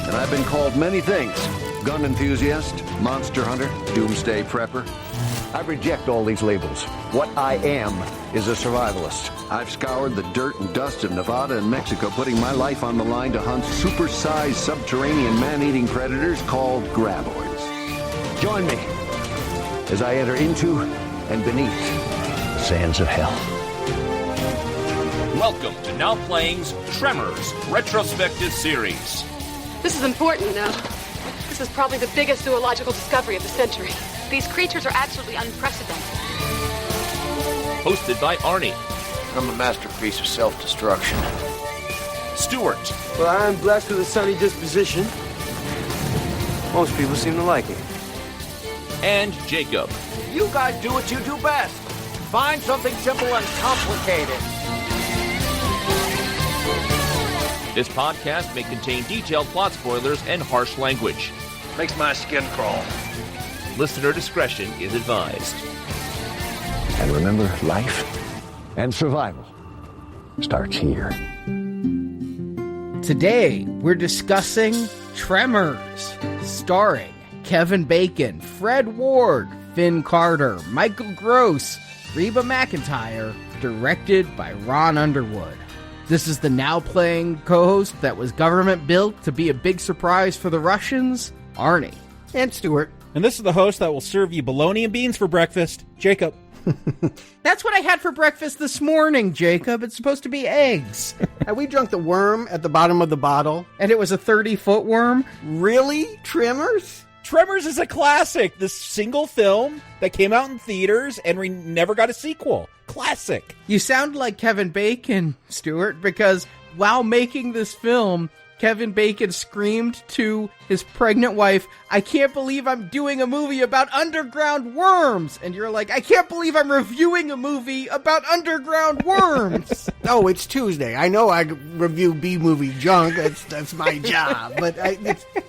and I've been called many things. Gun enthusiast, monster hunter, doomsday prepper. I reject all these labels. What I am is a survivalist. I've scoured the dirt and dust of Nevada and Mexico, putting my life on the line to hunt supersized subterranean man-eating predators called graboids. Join me as I enter into and beneath the sands of hell. Welcome to Now Playing's Tremors retrospective series. This is important now. This is probably the biggest zoological discovery of the century. These creatures are absolutely unprecedented. Hosted by Arnie. I'm a masterpiece of self-destruction. Stuart. Well, I'm blessed with a sunny disposition. Most people seem to like it. And Jakob. You guys do what you do best. Find something simple and complicated. This podcast may contain detailed plot spoilers and harsh language. Makes my skin crawl. Listener discretion is advised. And remember, life and survival starts here. Today, we're discussing Tremors, starring Kevin Bacon, Fred Ward, Finn Carter, Michael Gross, Reba MacEntire, directed by Ron Underwood. This is the Now Playing co-host that was government built to be a big surprise for the Russians, Arnie. And Stuart. And this is the host that will serve you bologna and beans for breakfast, Jakob. That's what I had for breakfast this morning, Jacob. It's supposed to be eggs. Have we drunk the worm at the bottom of the bottle? And it was a 30-foot worm? Really? Tremors? Tremors is a classic. This single film that came out in theaters and we never got a sequel. Classic. You sound like Kevin Bacon, Stuart, because while making this film, Kevin Bacon screamed to his pregnant wife, "I can't believe I'm doing a movie about underground worms." And you're like, "I can't believe I'm reviewing a movie about underground worms." Oh, it's Tuesday. I know I review B-movie junk. That's my job. But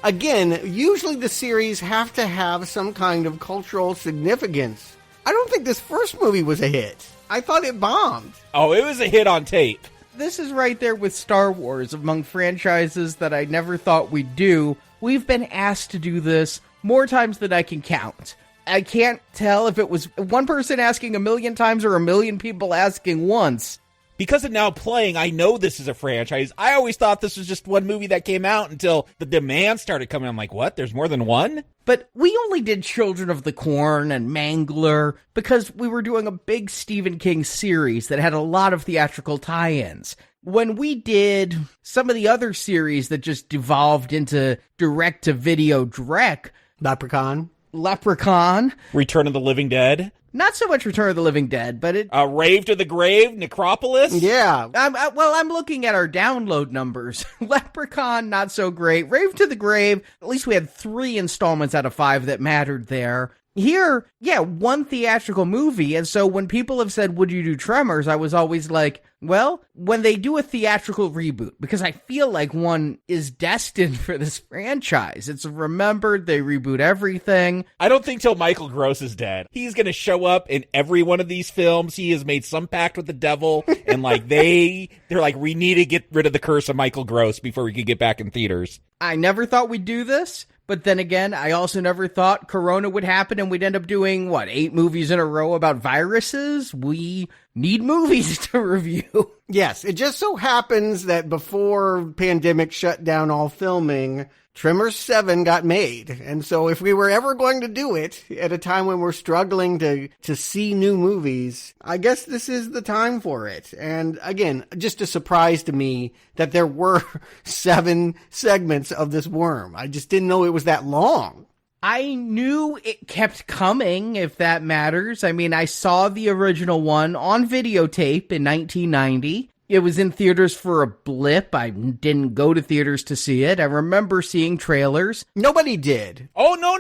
again, usually the series have to have some kind of cultural significance. I don't think this first movie was a hit. I thought it bombed. Oh, it was a hit on tape. This is right there with Star Wars, among franchises that I never thought we'd do. We've been asked to do this more times than I can count. I can't tell if it was one person asking 1,000,000 times or 1,000,000 people asking once. Because of Now Playing, I know this is a franchise. I always thought this was just one movie that came out until the demand started coming. I'm like, what? There's more than one? But we only did Children of the Corn and Mangler because we were doing a big Stephen King series that had a lot of theatrical tie-ins. When we did some of the other series that just devolved into direct-to-video Drek, Leprechaun, Return of the Living Dead. Not so much Return of the Living Dead, but it... Rave to the Grave, Necropolis? Yeah. I'm looking at our download numbers. Leprechaun, not so great. Rave to the Grave, at least we had 3 installments out of 5 that mattered there. Here, yeah, one theatrical movie, and so when people have said, would you do Tremors, I was always like, well, when they do a theatrical reboot, because I feel like one is destined for this franchise. It's remembered, they reboot everything. I don't think till Michael Gross is dead. He's going to show up in every one of these films. He has made some pact with the devil, and like they're like, we need to get rid of the curse of Michael Gross before we could get back in theaters. I never thought we'd do this. But then again, I also never thought Corona would happen and we'd end up doing, 8 movies in a row about viruses? We need movies to review. Yes, it just so happens that before pandemic shut down all filming, Tremors 7 got made. And so if we were ever going to do it at a time when we're struggling to see new movies, I guess this is the time for it. And again, just a surprise to me that there were 7 segments of this worm. I just didn't know it was that long. I knew it kept coming, if that matters. I mean, I saw the original one on videotape in 1990. It was in theaters for a blip. I didn't go to theaters to see it. I remember seeing trailers. Nobody did. Oh, no.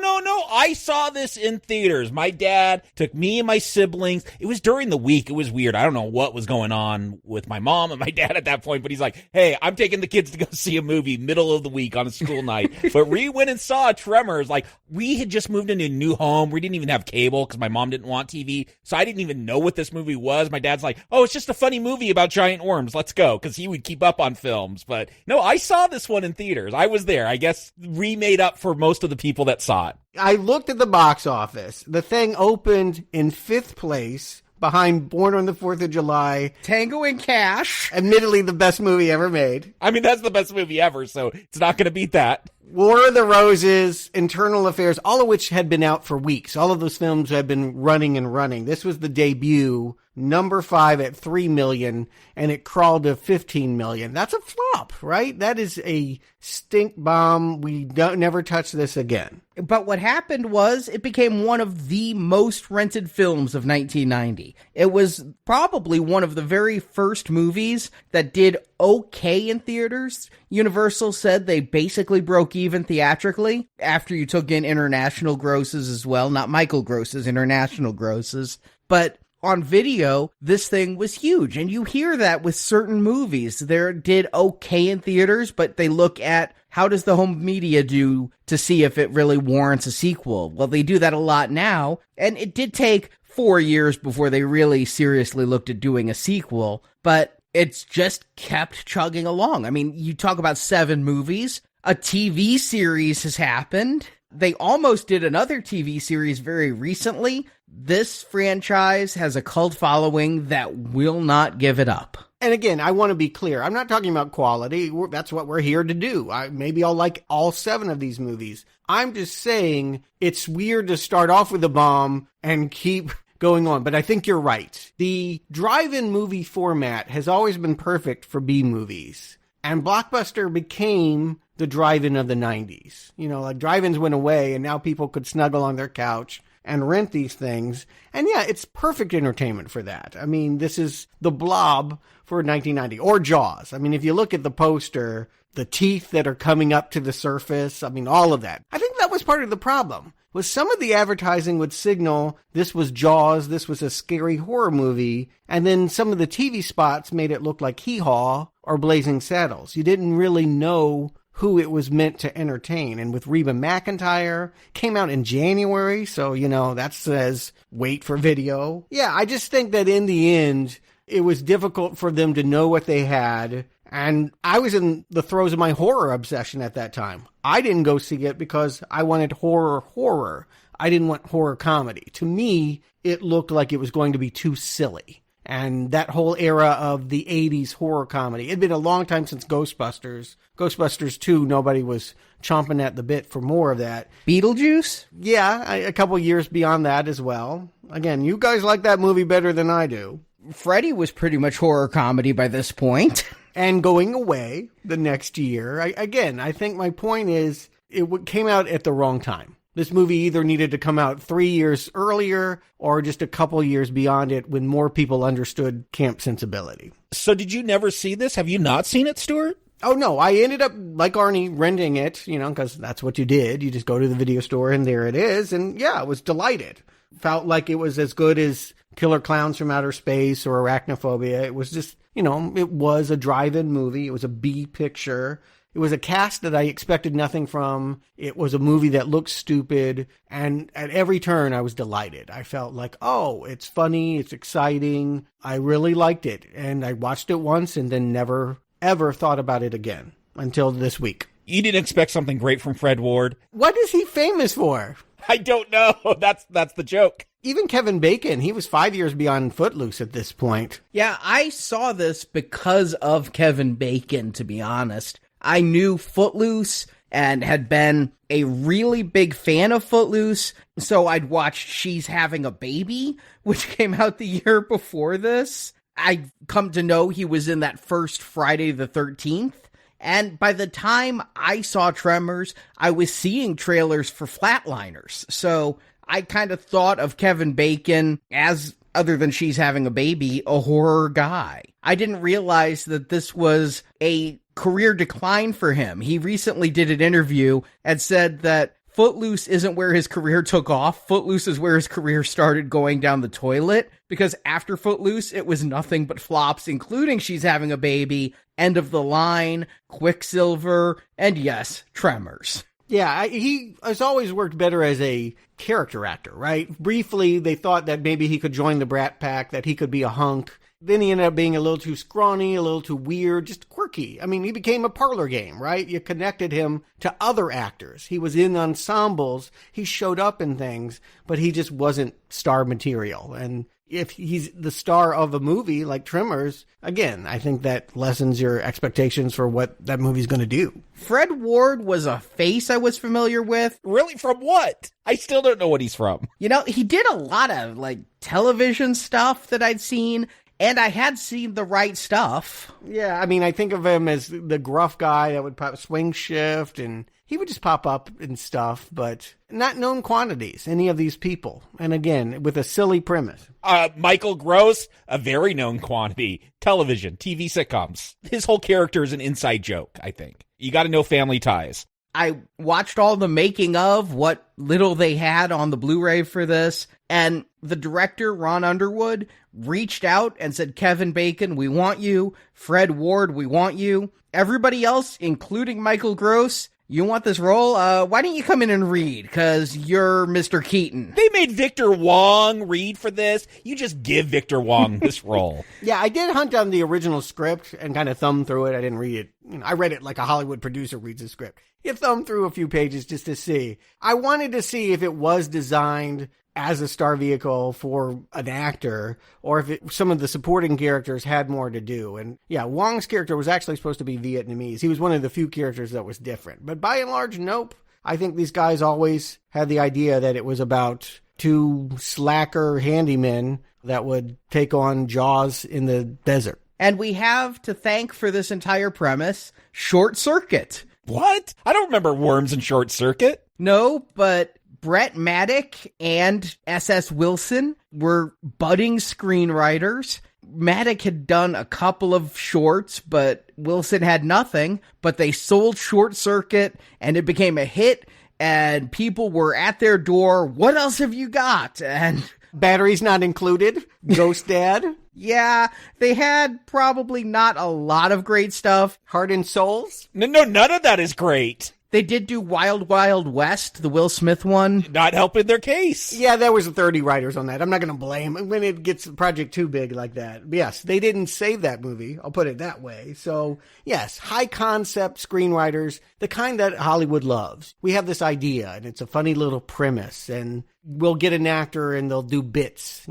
I saw this in theaters. My dad took me and my siblings. It was during the week. It was weird. I don't know what was going on with my mom and my dad at that point, but he's like, hey, I'm taking the kids to go see a movie middle of the week on a school night. But we went and saw Tremors. Like, we had just moved into a new home. We didn't even have cable because my mom didn't want TV. So I didn't even know what this movie was. My dad's like, oh, it's just a funny movie about giant worms. terms. Let's go. Because he would keep up on films. But no, I saw this one in theaters. I was there. I guess remade up for most of the people that saw it. I looked at the box office. The thing opened in 5th place behind Born on the 4th of July. Tango and Cash. Admittedly, the best movie ever made. I mean, that's the best movie ever, so it's not going to beat that. War of the Roses, Internal Affairs, all of which had been out for weeks. All of those films had been running and running. This was the debut, number 5 at 3 million, and it crawled to 15 million. That's a flop, right? That is a stink bomb. We don't never touch this again. But what happened was it became one of the most rented films of 1990. It was probably one of the very first movies that did okay in theaters. Universal said they basically broke even theatrically after you took in international grosses as well. Not Michael grosses, international grosses. But on video, this thing was huge. And you hear that with certain movies. They did okay in theaters, but they look at how does the home media do to see if it really warrants a sequel. Well, they do that a lot now. And it did take 4 years before they really seriously looked at doing a sequel. But it's just kept chugging along. I mean, you talk about 7 movies. A TV series has happened. They almost did another TV series very recently. This franchise has a cult following that will not give it up. And again, I want to be clear. I'm not talking about quality. That's what we're here to do. Maybe I'll like all 7 of these movies. I'm just saying it's weird to start off with a bomb and keep going on. But I think you're right. The drive-in movie format has always been perfect for B movies. And Blockbuster became the drive-in of the 90s. You know, like drive-ins went away and now people could snuggle on their couch and rent these things. And yeah, it's perfect entertainment for that. I mean, this is the Blob for 1990, or Jaws. I mean, if you look at the poster, the teeth that are coming up to the surface, I mean, all of that. I think that was part of the problem, was some of the advertising would signal this was Jaws, this was a scary horror movie, and then some of the TV spots made it look like Hee Haw or Blazing Saddles. You didn't really know who it was meant to entertain. And with Reba MacEntire, came out in January, so, you know, that says wait for video. Yeah, I just think that in the end, it was difficult for them to know what they had. And I was in the throes of my horror obsession at that time. I didn't go see it because I wanted horror. I didn't want horror comedy. To me, it looked like it was going to be too silly. And that whole era of the 80s horror comedy. It'd been a long time since Ghostbusters. Ghostbusters 2, nobody was chomping at the bit for more of that. Beetlejuice? Yeah, a couple years beyond that as well. Again, you guys like that movie better than I do. Freddy was pretty much horror comedy by this point. And going away the next year. I think my point is it came out at the wrong time. This movie either needed to come out 3 years earlier or just a couple years beyond it when more people understood camp sensibility. So did you never see this? Have you not seen it, Stuart? Oh, no. I ended up, like Arnie, renting it, you know, because that's what you did. You just go to the video store and there it is. And yeah, I was delighted. Felt like it was as good as Killer Clowns from Outer Space or Arachnophobia. It was just, you know, it was a drive-in movie. It was a B picture. It was a cast that I expected nothing from. It was a movie that looked stupid. And at every turn, I was delighted. I felt like, oh, it's funny. It's exciting. I really liked it. And I watched it once and then never, ever thought about it again until this week. You didn't expect something great from Fred Ward? What is he famous for? I don't know. That's the joke. Even Kevin Bacon, he was 5 years beyond Footloose at this point. Yeah, I saw this because of Kevin Bacon, to be honest. I knew Footloose and had been a really big fan of Footloose, so I'd watched She's Having a Baby, which came out the year before this. I'd come to know he was in that first Friday the 13th, and by the time I saw Tremors, I was seeing trailers for Flatliners, so I kind of thought of Kevin Bacon as, other than She's Having a Baby, a horror guy. I didn't realize that this was a career decline for him. He recently did an interview and said that Footloose isn't where his career took off. Footloose is where his career started going down the toilet, because after Footloose, it was nothing but flops, including She's Having a Baby, End of the Line, Quicksilver, and yes, Tremors. Yeah, he has always worked better as a character actor, right? Briefly, they thought that maybe he could join the Brat Pack, that he could be a hunk. Then he ended up being a little too scrawny, a little too weird, just quirky. I mean, he became a parlor game, right? You connected him to other actors. He was in ensembles. He showed up in things, but he just wasn't star material. And if he's the star of a movie like Tremors, again, I think that lessens your expectations for what that movie's going to do. Fred Ward was a face I was familiar with. Really? From what? I still don't know what he's from. You know, he did a lot of, television stuff that I'd seen. And I had seen The Right Stuff. Yeah, I mean, I think of him as the gruff guy that would pop Swing Shift, and he would just pop up and stuff, but not known quantities, any of these people. And again, with a silly premise. Michael Gross, a very known quantity. Television, TV sitcoms. His whole character is an inside joke, I think. You got to know Family Ties. I watched all the making of, what little they had on the Blu-ray for this, and the director, Ron Underwood, reached out and said, Kevin Bacon, we want you. Fred Ward, we want you. Everybody else, including Michael Gross, you want this role? Why don't you come in and read? Because you're Mr. Keaton. They made Victor Wong read for this. You just give Victor Wong this role. Yeah, I did hunt down the original script and kind of thumb through it. I didn't read it. I read it like a Hollywood producer reads a script. You thumb through a few pages just to see. I wanted to see if it was designed as a star vehicle for an actor, or if some of the supporting characters had more to do. And yeah, Wong's character was actually supposed to be Vietnamese. He was one of the few characters that was different. But by and large, nope. I think these guys always had the idea that it was about two slacker handymen that would take on Jaws in the desert. And we have to thank for this entire premise, Short Circuit. What? I don't remember Worms and Short Circuit. No, but Brett Maddock and S.S. Wilson were budding screenwriters. Maddock had done a couple of shorts, but Wilson had nothing. But they sold Short Circuit, and it became a hit, and people were at their door. What else have you got? And batteries not included. Ghost Dad. Yeah, they had probably not a lot of great stuff. Heart and Souls. No, none of that is great. They did do Wild Wild West, the Will Smith one. Not helping their case. Yeah, there was 30 writers on that. I'm not going to blame when it gets a project too big like that. Yes, they didn't save that movie. I'll put it that way. So, yes, high concept screenwriters, the kind that Hollywood loves. We have this idea, and it's a funny little premise, and we'll get an actor and they'll do bits,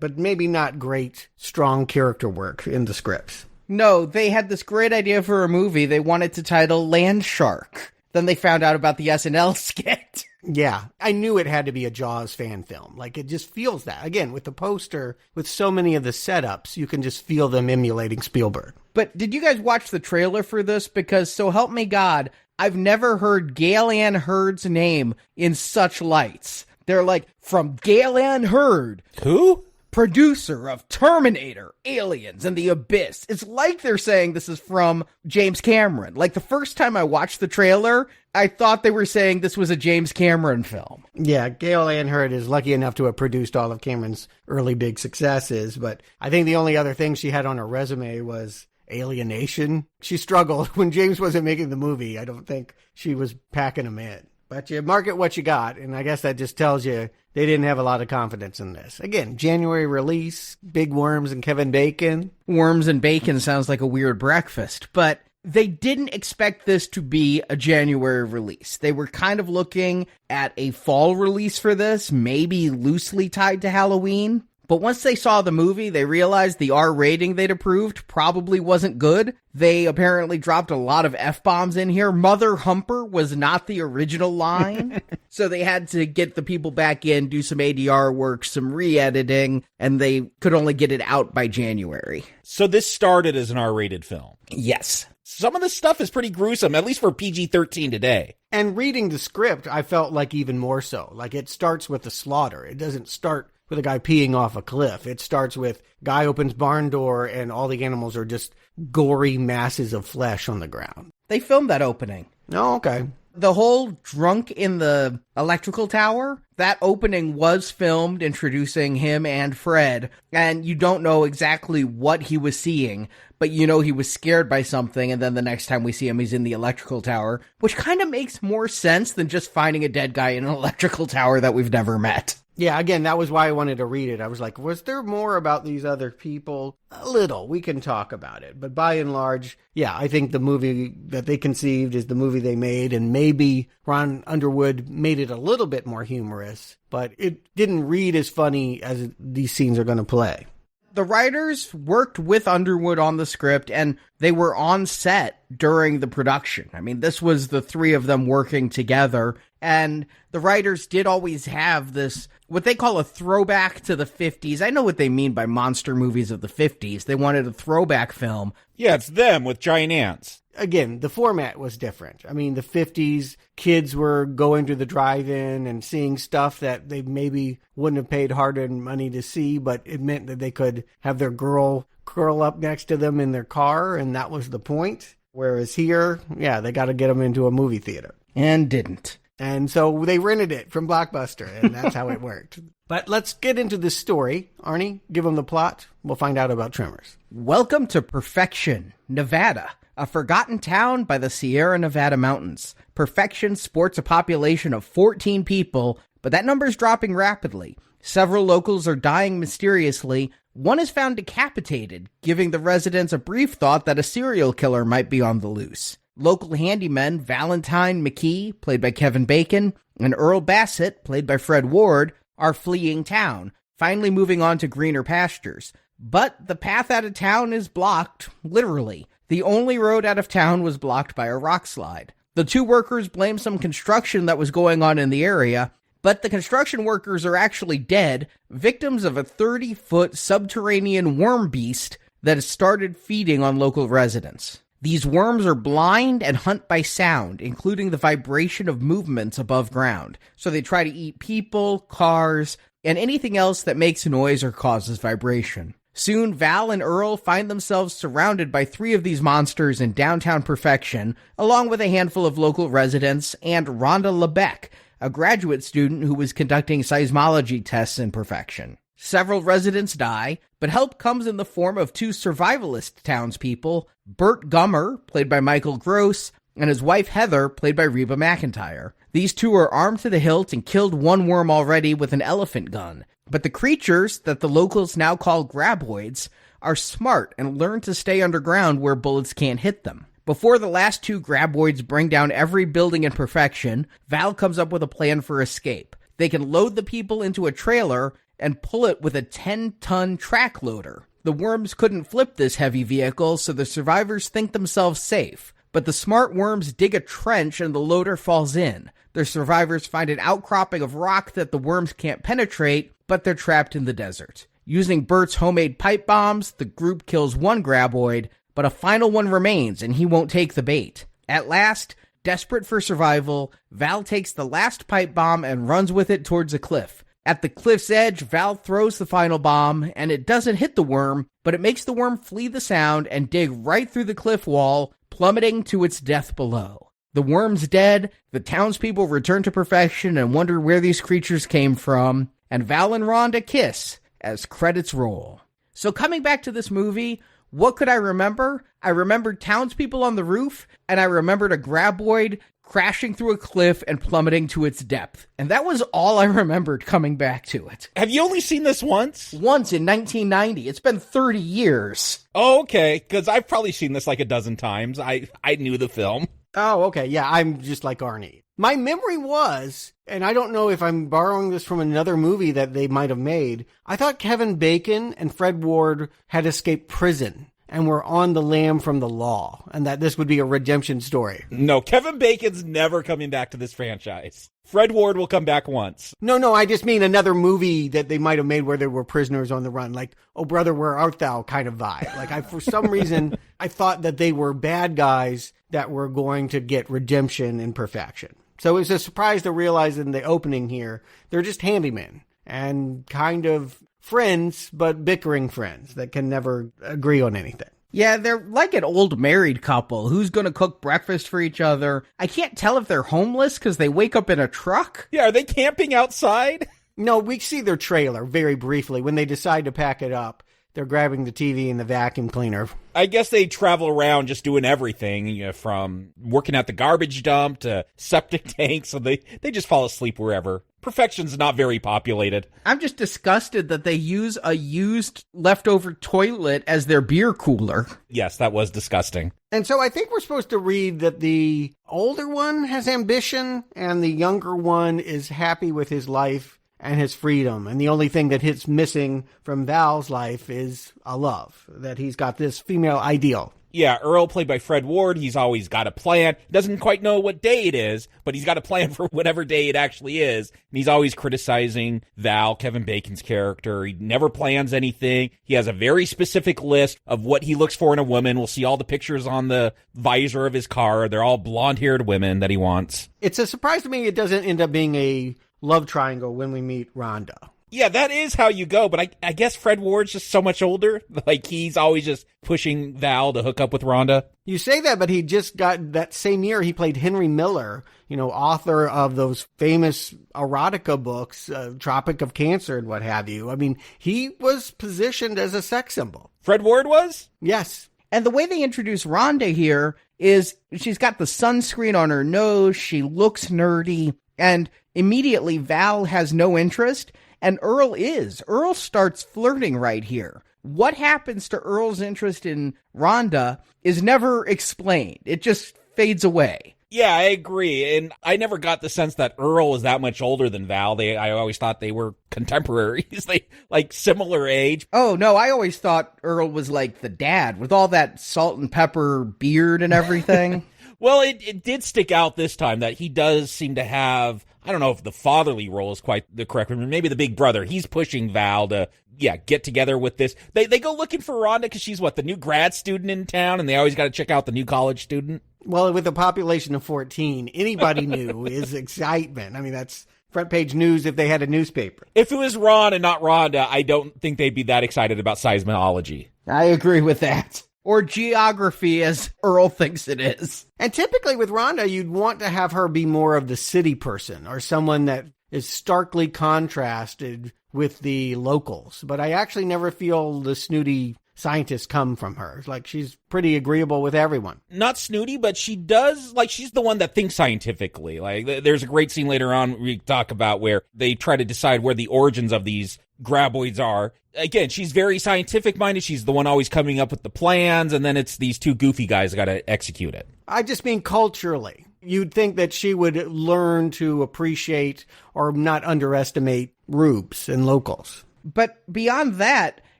but maybe not great, strong character work in the scripts. No, they had this great idea for a movie they wanted to title Land Shark. Then they found out about the SNL skit. Yeah, I knew it had to be a Jaws fan film. It just feels that. Again, with the poster, with so many of the setups, you can just feel them emulating Spielberg. But did you guys watch the trailer for this? Because, so help me God, I've never heard Gail Ann Hurd's name in such lights. They're like, from Gail Ann Hurd. Who? Producer of Terminator, Aliens, and The Abyss. It's like they're saying this is from James Cameron. The first time I watched the trailer, I thought they were saying this was a James Cameron film. Yeah, Gail Ann Hurd is lucky enough to have produced all of Cameron's early big successes, but I think the only other thing she had on her resume was Alienation. She struggled when James wasn't making the movie. I don't think she was packing them in. But you market what you got, and I guess that just tells you they didn't have a lot of confidence in this. Again, January release, Big Worms and Kevin Bacon. Worms and bacon sounds like a weird breakfast, but they didn't expect this to be a January release. They were kind of looking at a fall release for this, maybe loosely tied to Halloween. But once they saw the movie, they realized the R rating they'd approved probably wasn't good. They apparently dropped a lot of F-bombs in here. Mother Humper was not the original line. So they had to get the people back in, do some ADR work, some re-editing, and they could only get it out by January. So this started as an R-rated film. Yes. Some of this stuff is pretty gruesome, at least for PG-13 today. And reading the script, I felt like even more so. It starts with the slaughter. It doesn't start with a guy peeing off a cliff. It starts with guy opens barn door and all the animals are just gory masses of flesh on the ground. They filmed that opening. Oh, okay. The whole drunk in the electrical tower. That opening was filmed introducing him and Fred, and you don't know exactly what he was seeing, but you know he was scared by something, and then the next time we see him, he's in the electrical tower, which kind of makes more sense than just finding a dead guy in an electrical tower that we've never met. Yeah, again, that was why I wanted to read it. I was like, was there more about these other people? A little. We can talk about it. But by and large, yeah, I think the movie that they conceived is the movie they made, and maybe Ron Underwood made it a little bit more humorous, but it didn't read as funny as these scenes are going to play. The writers worked with Underwood on the script, and they were on set during the production. I mean, this was the three of them working together, and the writers did always have this, what they call a throwback to the 50s. I know what they mean by monster movies of the 50s. They wanted a throwback film. Yeah, it's them with giant ants. Again, the format was different. I mean, the 50s, kids were going to the drive-in and seeing stuff that they maybe wouldn't have paid hard-earned money to see, but it meant that they could have their girl curl up next to them in their car, and that was the point. Whereas here, yeah, they got to get them into a movie theater. And didn't. And so they rented it from Blockbuster, and that's how it worked. But let's get into this story. Arnie, give them the plot. We'll find out about Tremors. Welcome to Perfection, Nevada, a forgotten town by the Sierra Nevada mountains. Perfection sports a population of 14 people, but that number's dropping rapidly. Several locals are dying mysteriously. One is found decapitated, giving the residents a brief thought that a serial killer might be on the loose. Local handymen Valentine McKee, played by Kevin Bacon, and Earl Bassett, played by Fred Ward, are fleeing town, finally moving on to greener pastures. But the path out of town is blocked, literally. The only road out of town was blocked by a rock slide. The two workers blame some construction that was going on in the area, but the construction workers are actually dead, victims of a 30-foot subterranean worm beast that has started feeding on local residents. These worms are blind and hunt by sound, including the vibration of movements above ground. So they try to eat people, cars, and anything else that makes noise or causes vibration. Soon, Val and Earl find themselves surrounded by three of these monsters in downtown Perfection, along with a handful of local residents and Rhonda LeBeck, a graduate student who was conducting seismology tests in Perfection. Several residents die, but help comes in the form of two survivalist townspeople, Bert Gummer, played by Michael Gross, and his wife Heather, played by Reba MacEntire. These two are armed to the hilt and killed one worm already with an elephant gun. But the creatures, that the locals now call graboids, are smart and learn to stay underground where bullets can't hit them. Before the last two graboids bring down every building in Perfection, Val comes up with a plan for escape. They can load the people into a trailer and pull it with a 10-ton track loader. The worms couldn't flip this heavy vehicle, so the survivors think themselves safe. But the smart worms dig a trench and the loader falls in. The survivors find an outcropping of rock that the worms can't penetrate, but they're trapped in the desert. Using Bert's homemade pipe bombs, the group kills one graboid, but a final one remains and he won't take the bait. At last, desperate for survival, Val takes the last pipe bomb and runs with it towards a cliff. At the cliff's edge, Val throws the final bomb, and it doesn't hit the worm, but it makes the worm flee the sound and dig right through the cliff wall, plummeting to its death below. The worm's dead, the townspeople return to Perfection and wonder where these creatures came from, and Val and Rhonda kiss as credits roll. So coming back to this movie, what could I remember? I remembered townspeople on the roof, and I remembered a graboid crashing through a cliff and plummeting to its depth. And that was all I remembered coming back to it. Have you only seen this once? Once in 1990. It's been 30 years. Oh, okay, because I've probably seen this like a dozen times. I knew the film. Oh, okay. Yeah, I'm just like Arnie. My memory was, and I don't know if I'm borrowing this from another movie that they might have made, I thought Kevin Bacon and Fred Ward had escaped prison and were on the lam from the law, and that this would be a redemption story. No, Kevin Bacon's never coming back to this franchise. Fred Ward will come back once. No, I just mean another movie that they might have made where there were prisoners on the run, like, oh brother, where art thou kind of vibe. Like, for some reason, I thought that they were bad guys that were going to get redemption in Perfection. So it's a surprise to realize in the opening here, they're just handymen and kind of friends, but bickering friends that can never agree on anything. Yeah, they're like an old married couple. Who's going to cook breakfast for each other? I can't tell if they're homeless because they wake up in a truck. Yeah, are they camping outside? No, we see their trailer very briefly. When they decide to pack it up, they're grabbing the TV and the vacuum cleaner. I guess they travel around just doing everything, you know, from working at the garbage dump to septic tanks, so they just fall asleep wherever. Perfection's not very populated. I'm just disgusted that they use a used leftover toilet as their beer cooler. Yes, that was disgusting. And so I think we're supposed to read that the older one has ambition and the younger one is happy with his life and his freedom. And the only thing that hits missing from Val's life is a love, that he's got this female ideal. Yeah, Earl, played by Fred Ward, he's always got a plan. Doesn't quite know what day it is, but he's got a plan for whatever day it actually is. And he's always criticizing Val, Kevin Bacon's character. He never plans anything. He has a very specific list of what he looks for in a woman. We'll see all the pictures on the visor of his car. They're all blonde-haired women that he wants. It's a surprise to me it doesn't end up being a love triangle when we meet Rhonda. Yeah, that is how you go, but I guess Fred Ward's just so much older. Like, he's always just pushing Val to hook up with Rhonda. You say that, but he just got, that same year, he played Henry Miller, you know, author of those famous erotica books, Tropic of Cancer and what have you. I mean, he was positioned as a sex symbol. Fred Ward was? Yes. And the way they introduce Rhonda here is she's got the sunscreen on her nose, she looks nerdy, and immediately Val has no interest. And Earl is. Earl starts flirting right here. What happens to Earl's interest in Rhonda is never explained. It just fades away. Yeah, I agree. And I never got the sense that Earl was that much older than Val. I always thought they were contemporaries, like similar age. Oh, no, I always thought Earl was like the dad with all that salt and pepper beard and everything. Well, it did stick out this time that he does seem to have, I don't know if the fatherly role is quite the correct one, maybe the big brother. He's pushing Val to, get together with this. They go looking for Rhonda because she's, the new grad student in town, and they always got to check out the new college student. Well, with a population of 14, anybody new is excitement. I mean, that's front page news if they had a newspaper. If it was Ron and not Rhonda, I don't think they'd be that excited about seismology. I agree with that. Or geography, as Earl thinks it is. And typically with Rhonda, you'd want to have her be more of the city person or someone that is starkly contrasted with the locals. But I actually never feel the snooty scientist come from her. It's like she's pretty agreeable with everyone. Not snooty, but she does, she's the one that thinks scientifically. There's a great scene later on we talk about where they try to decide where the origins of these graboids are. Again, she's very scientific minded. She's the one always coming up with the plans, and then it's these two goofy guys that got to execute it. I just mean culturally. You'd think that she would learn to appreciate or not underestimate rubes and locals. But beyond that,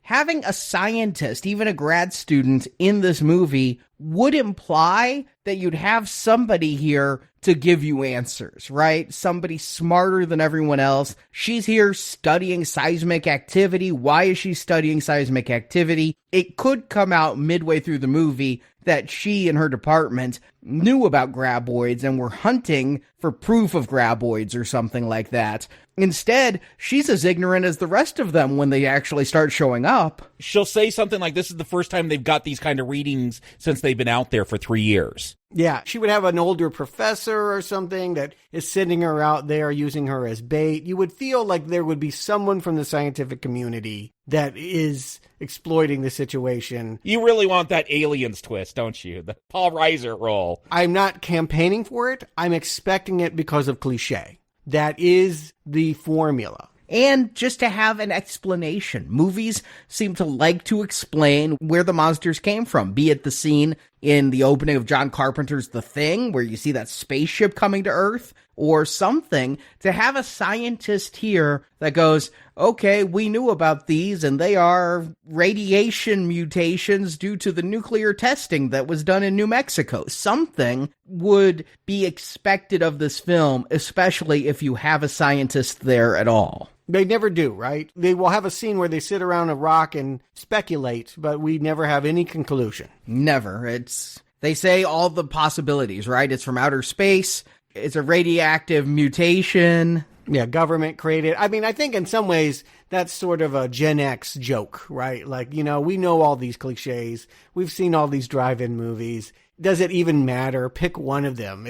having a scientist, even a grad student, in this movie would imply that you'd have somebody here to give you answers, right? Somebody smarter than everyone else. She's here studying seismic activity. Why is she studying seismic activity? It could come out midway through the movie that she and her department knew about graboids and were hunting for proof of graboids or something like that. Instead, she's as ignorant as the rest of them when they actually start showing up. She'll say something like, this is the first time they've got these kind of readings since they've been out there for 3 years. Yeah, she would have an older professor or something that is sending her out there, using her as bait. You would feel like there would be someone from the scientific community that is exploiting the situation. You really want that aliens twist, don't you? The Paul Reiser role. I'm not campaigning for it. I'm expecting it because of cliche. That is the formula. And just to have an explanation. Movies seem to like to explain where the monsters came from, be it the scene in the opening of John Carpenter's The Thing, where you see that spaceship coming to Earth, or something. To have a scientist here that goes, okay, we knew about these, and they are radiation mutations due to the nuclear testing that was done in New Mexico. Something would be expected of this film, especially if you have a scientist there at all. They never do, right? They will have a scene where they sit around a rock and speculate, but we never have any conclusion. Never. They say all the possibilities, right? It's from outer space. It's a radioactive mutation. Yeah, government created. I mean, I think in some ways that's sort of a Gen X joke, right? Like, we know all these cliches. We've seen all these drive-in movies. Does it even matter? Pick one of them.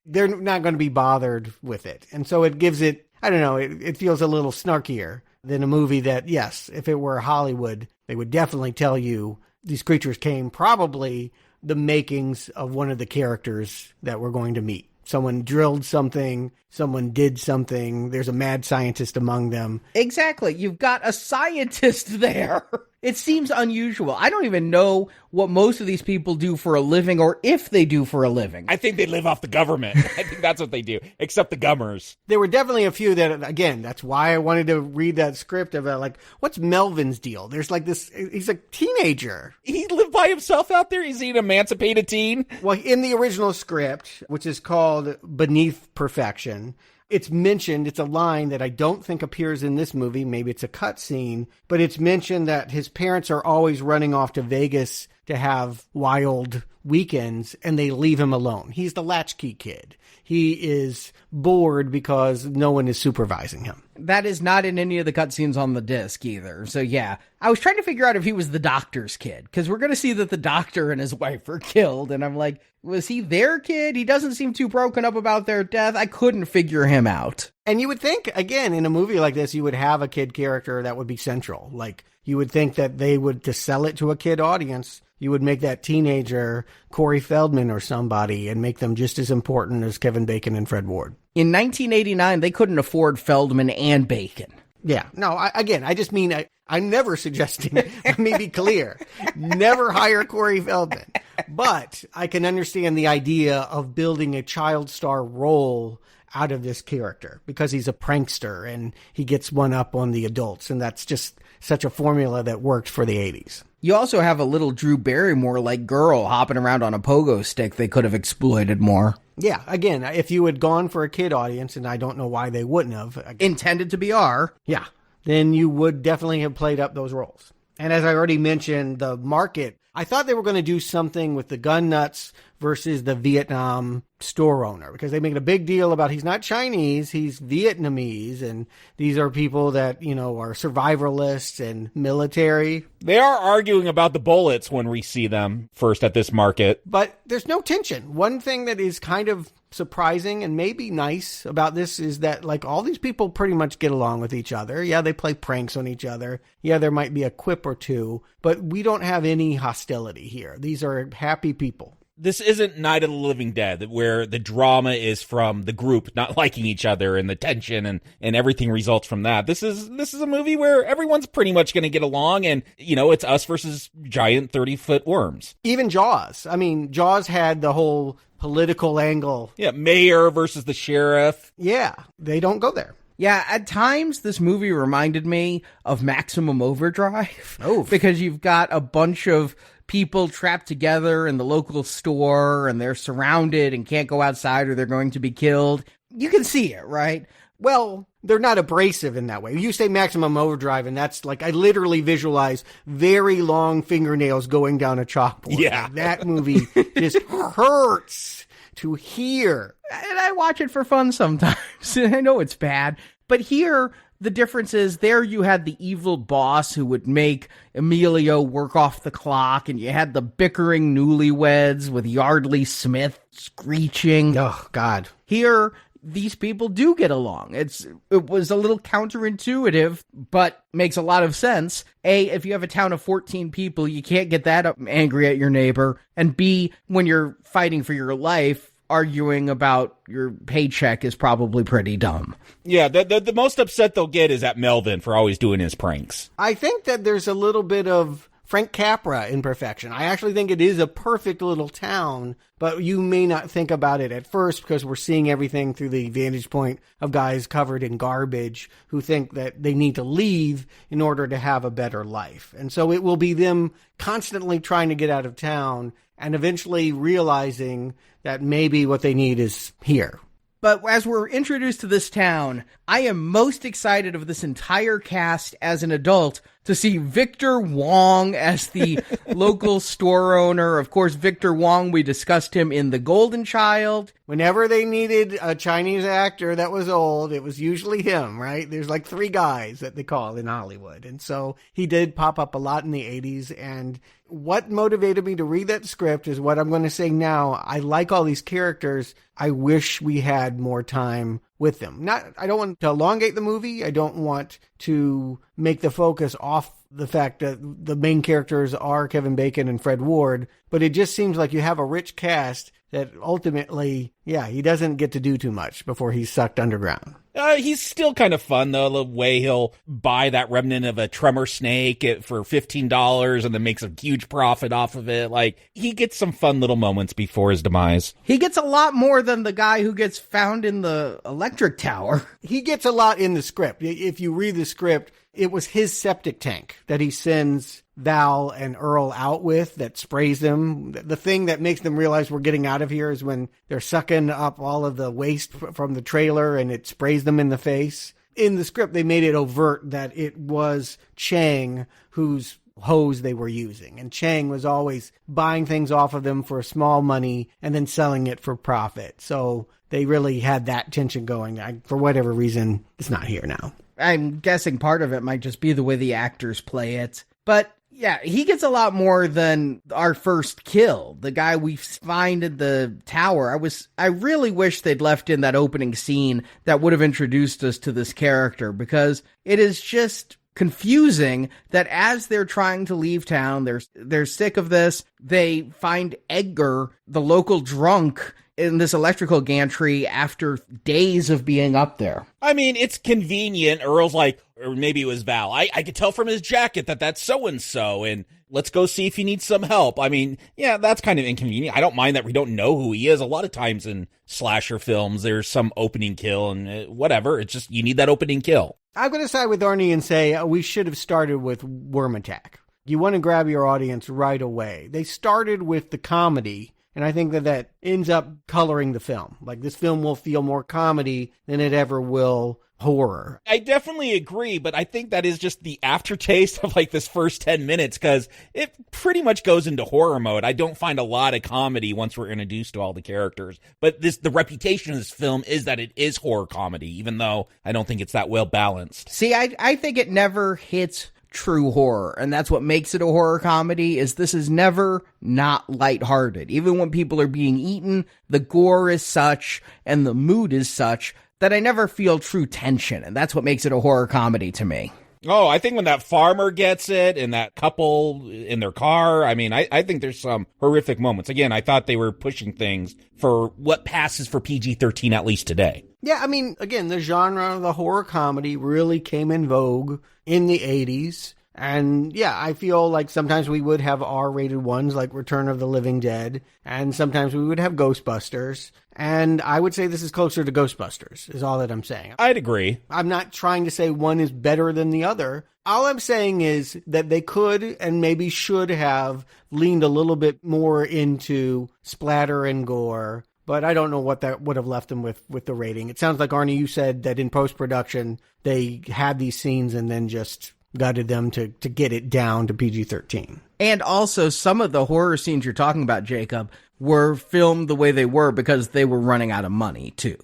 They're not going to be bothered with it. And so it gives it, I don't know, it feels a little snarkier than a movie that, yes, if it were Hollywood, they would definitely tell you these creatures came probably the makings of one of the characters that we're going to meet. Someone drilled something, someone did something, there's a mad scientist among them. Exactly. You've got a scientist there. It seems unusual. I don't even know what most of these people do for a living or if they do for a living. I think they live off the government. I think that's what they do, except the gummers. There were definitely a few that, again, that's why I wanted to read that script about, like, what's Melvin's deal? There's like this, he's a teenager. He lived by himself out there? Is he an emancipated teen? Well, in the original script, which is called Beneath Perfection, it's mentioned, it's a line that I don't think appears in this movie. Maybe it's a cut scene, but it's mentioned that his parents are always running off to Vegas to have wild weekends and they leave him alone. He's the latchkey kid. He is bored because no one is supervising him. That is not in any of the cutscenes on the disc either. So yeah, I was trying to figure out if he was the doctor's kid, because we're going to see that the doctor and his wife were killed. And I'm like, was he their kid? He doesn't seem too broken up about their death. I couldn't figure him out. And you would think, again, in a movie like this, you would have a kid character that would be central. Like, you would think that they would, to sell it to a kid audience, you would make that teenager Corey Feldman or somebody and make them just as important as Kevin Bacon and Fred Ward. In 1989, they couldn't afford Feldman and Bacon. Yeah. No, I just mean, I'm never suggesting, let me be clear, never hire Corey Feldman. But I can understand the idea of building a child star role out of this character because he's a prankster and he gets one up on the adults. And that's just such a formula that worked for the 80s. You also have a little Drew Barrymore-like girl hopping around on a pogo stick they could have exploited more. Yeah, again, if you had gone for a kid audience, and I don't know why they wouldn't have. Intended to be R. Yeah, then you would definitely have played up those roles. And as I already mentioned, the market, I thought they were going to do something with the gun nuts versus the Vietnam store owner, because they make a big deal about he's not Chinese, he's Vietnamese, and these are people that, are survivalists and military. They are arguing about the bullets when we see them first at this market. But there's no tension. One thing that is kind of surprising and maybe nice about this is that, like, all these people pretty much get along with each other. Yeah, they play pranks on each other. Yeah, there might be a quip or two, but we don't have any hostility here. These are happy people. This isn't Night of the Living Dead, where the drama is from the group not liking each other and the tension and everything results from that. This is a movie where everyone's pretty much going to get along, and, it's us versus giant 30-foot worms. Even Jaws. I mean, Jaws had the whole political angle. Yeah, mayor versus the sheriff. Yeah, they don't go there. Yeah, at times this movie reminded me of Maximum Overdrive. Oh, because you've got a bunch of people trapped together in the local store and they're surrounded and can't go outside or they're going to be killed. You can see it, right? Well, they're not abrasive in that way. You say Maximum Overdrive, and that's like, I literally visualize very long fingernails going down a chalkboard. Yeah. Like, that movie just hurts to hear. And I watch it for fun sometimes. I know it's bad. But here, the difference is there you had the evil boss who would make Emilio work off the clock, and you had the bickering newlyweds with Yardley Smith screeching. Oh, God. Here, these people do get along. It was a little counterintuitive, but makes a lot of sense. A, if you have a town of 14 people, you can't get that angry at your neighbor. And B, when you're fighting for your life, arguing about your paycheck is probably pretty dumb. Yeah, the most upset they'll get is at Melvin for always doing his pranks. I think that there's a little bit of Frank Capra imperfection. I actually think it is a perfect little town, but you may not think about it at first because we're seeing everything through the vantage point of guys covered in garbage who think that they need to leave in order to have a better life. And so it will be them constantly trying to get out of town and eventually realizing that maybe what they need is here. But as we're introduced to this town, I am most excited of this entire cast as an adult to see Victor Wong as the local store owner. Of course, Victor Wong, we discussed him in The Golden Child. Whenever they needed a Chinese actor that was old, it was usually him, right? There's like 3 guys that they call in Hollywood. And so he did pop up a lot in the 80s. And what motivated me to read that script is what I'm going to say now. I like all these characters. I wish we had more time with them. I don't want to elongate the movie. I don't want to make the focus off the fact that the main characters are Kevin Bacon and Fred Ward, but it just seems like you have a rich cast that ultimately, he doesn't get to do too much before he's sucked underground. He's still kind of fun, though, the way he'll buy that remnant of a tremor snake for $15 and then makes a huge profit off of it. Like, he gets some fun little moments before his demise. He gets a lot more than the guy who gets found in the electric tower. He gets a lot in the script. If you read the script, it was his septic tank that he sends Val and Earl out with that sprays them. The thing that makes them realize we're getting out of here is when they're sucking up all of the waste from the trailer and it sprays them in the face. In the script, they made it overt that it was Chang whose hose they were using. And Chang was always buying things off of them for small money and then selling it for profit. So they really had that tension going. For whatever reason, it's not here now. I'm guessing part of it might just be the way the actors play it. But yeah, he gets a lot more than our first kill. The guy we find in the tower. I really wish they'd left in that opening scene that would have introduced us to this character, because it is just confusing that as they're trying to leave town, they're sick of this. They find Edgar, the local drunk, in this electrical gantry after days of being up there. I mean, it's convenient. Earl's like, or maybe it was Val. I could tell from his jacket that that's so-and-so, and let's go see if he needs some help. I mean, yeah, that's kind of inconvenient. I don't mind that we don't know who he is. A lot of times in slasher films, there's some opening kill and whatever. It's just, you need that opening kill. I'm going to side with Arnie and say we should have started with Worm Attack. You want to grab your audience right away. They started with the comedy, and I think that ends up coloring the film. Like, this film will feel more comedy than it ever will horror. I definitely agree, but I think that is just the aftertaste of like this first 10 minutes, because it pretty much goes into horror mode. I don't find a lot of comedy once we're introduced to all the characters, but the reputation of this film is that it is horror comedy, even though I don't think it's that well balanced. See, I think it never hits true horror, and that's what makes it a horror comedy. Is this is never not lighthearted. Even when people are being eaten, the gore is such and the mood is such that I never feel true tension, and that's what makes it a horror comedy to me. Oh, I think when that farmer gets it and that couple in their car, I mean, I think there's some horrific moments. Again, I thought they were pushing things for what passes for PG-13 at least today. Yeah, I mean, again, the genre of the horror comedy really came in vogue in the 80s. And yeah, I feel like sometimes we would have R-rated ones like Return of the Living Dead, and sometimes we would have Ghostbusters. And I would say this is closer to Ghostbusters, is all that I'm saying. I'd agree. I'm not trying to say one is better than the other. All I'm saying is that they could and maybe should have leaned a little bit more into splatter and gore. But I don't know what that would have left them with the rating. It sounds like, Arnie, you said that in post-production, they had these scenes and then just gutted them to get it down to PG-13. And also, some of the horror scenes you're talking about, Jacob, were filmed the way they were because they were running out of money, too.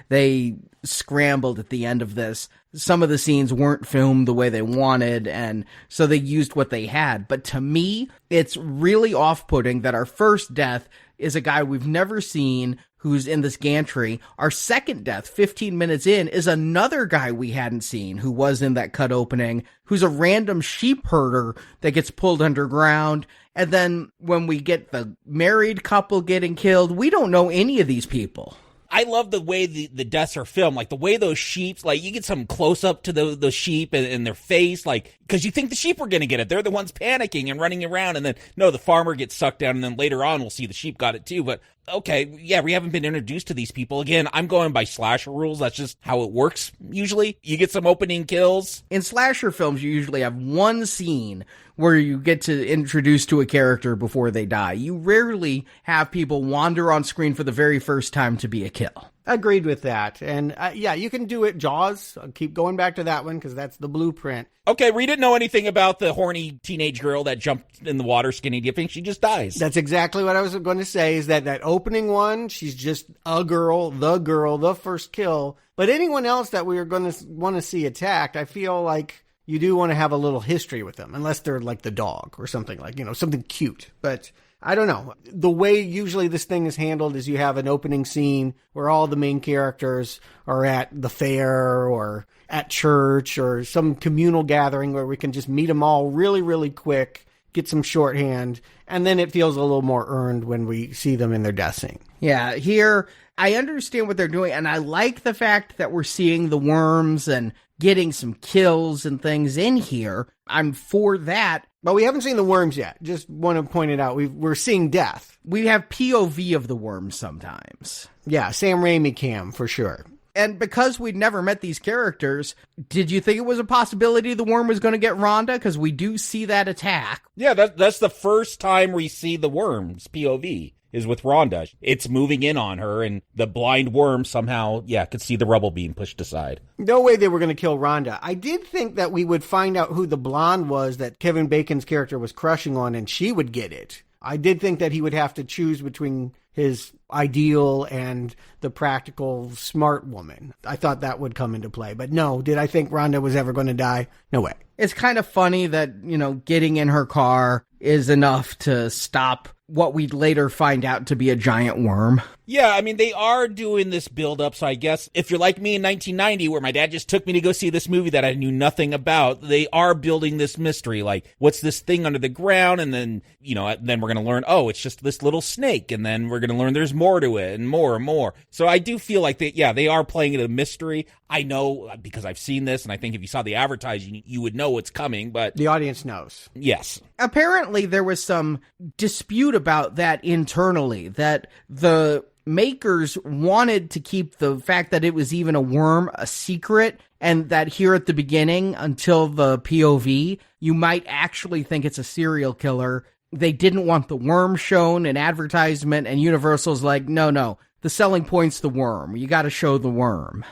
They scrambled at the end of this. Some of the scenes weren't filmed the way they wanted, and so they used what they had. But to me, it's really off-putting that our first death is a guy we've never seen who's in this gantry. Our second death, 15 minutes in, is another guy we hadn't seen who was in that cut opening, who's a random sheep herder that gets pulled underground. And then when we get the married couple getting killed, we don't know any of these people. I love the way the deaths are filmed, like the way those sheep, like you get some close up to the sheep and their face, like, because you think the sheep are going to get it. They're the ones panicking and running around, and then, no, the farmer gets sucked down, and then later on we'll see the sheep got it too. But okay, yeah, we haven't been introduced to these people. Again, I'm going by slasher rules. That's just how it works usually. You get some opening kills. In slasher films, you usually have one scene where you get to introduce to a character before they die. You rarely have people wander on screen for the very first time to be a kill. Agreed with that. And yeah, you can do it. Jaws. I'll keep going back to that one because that's the blueprint. Okay, we didn't know anything about the horny teenage girl that jumped in the water skinny dipping. She just dies. That's exactly what I was going to say, is that opening one, she's just the girl, the first kill. But anyone else that we are going to want to see attacked, I feel like you do want to have a little history with them, unless they're like the dog or something like, something cute. But I don't know. The way usually this thing is handled is you have an opening scene where all the main characters are at the fair or at church or some communal gathering where we can just meet them all really, really quick, get some shorthand, and then it feels a little more earned when we see them in their death scene. Yeah, here, I understand what they're doing, and I like the fact that we're seeing the worms and getting some kills and things in here. I'm for that. But we haven't seen the worms yet. Just want to point it out. We're seeing death. We have POV of the worms sometimes. Yeah, Sam Raimi cam, for sure. And because we'd never met these characters, did you think it was a possibility the worm was going to get Rhonda? Because we do see that attack. Yeah, that's the first time we see the worms, POV, is with Rhonda. It's moving in on her, and the blind worm somehow, could see the rubble being pushed aside. No way they were going to kill Rhonda. I did think that we would find out who the blonde was that Kevin Bacon's character was crushing on, and she would get it. I did think that he would have to choose between his ideal and the practical, smart woman. I thought that would come into play. But no, did I think Rhonda was ever going to die? No way. It's kind of funny that, getting in her car is enough to stop what we'd later find out to be a giant worm. Yeah, I mean, they are doing this build-up, so I guess if you're like me in 1990, where my dad just took me to go see this movie that I knew nothing about, they are building this mystery, like, what's this thing under the ground? And then, then we're going to learn, oh, it's just this little snake, and then we're going to learn there's more to it, and more and more. So I do feel like they are playing it a mystery. I know, because I've seen this, and I think if you saw the advertising, you would know what's coming, but... The audience knows. Yes. Apparently, there was some dispute about that internally, that the makers wanted to keep the fact that it was even a worm a secret, and that here at the beginning, until the POV, you might actually think it's a serial killer. They didn't want the worm shown in advertisement, and Universal's like, no, the selling point's the worm. You got to show the worm.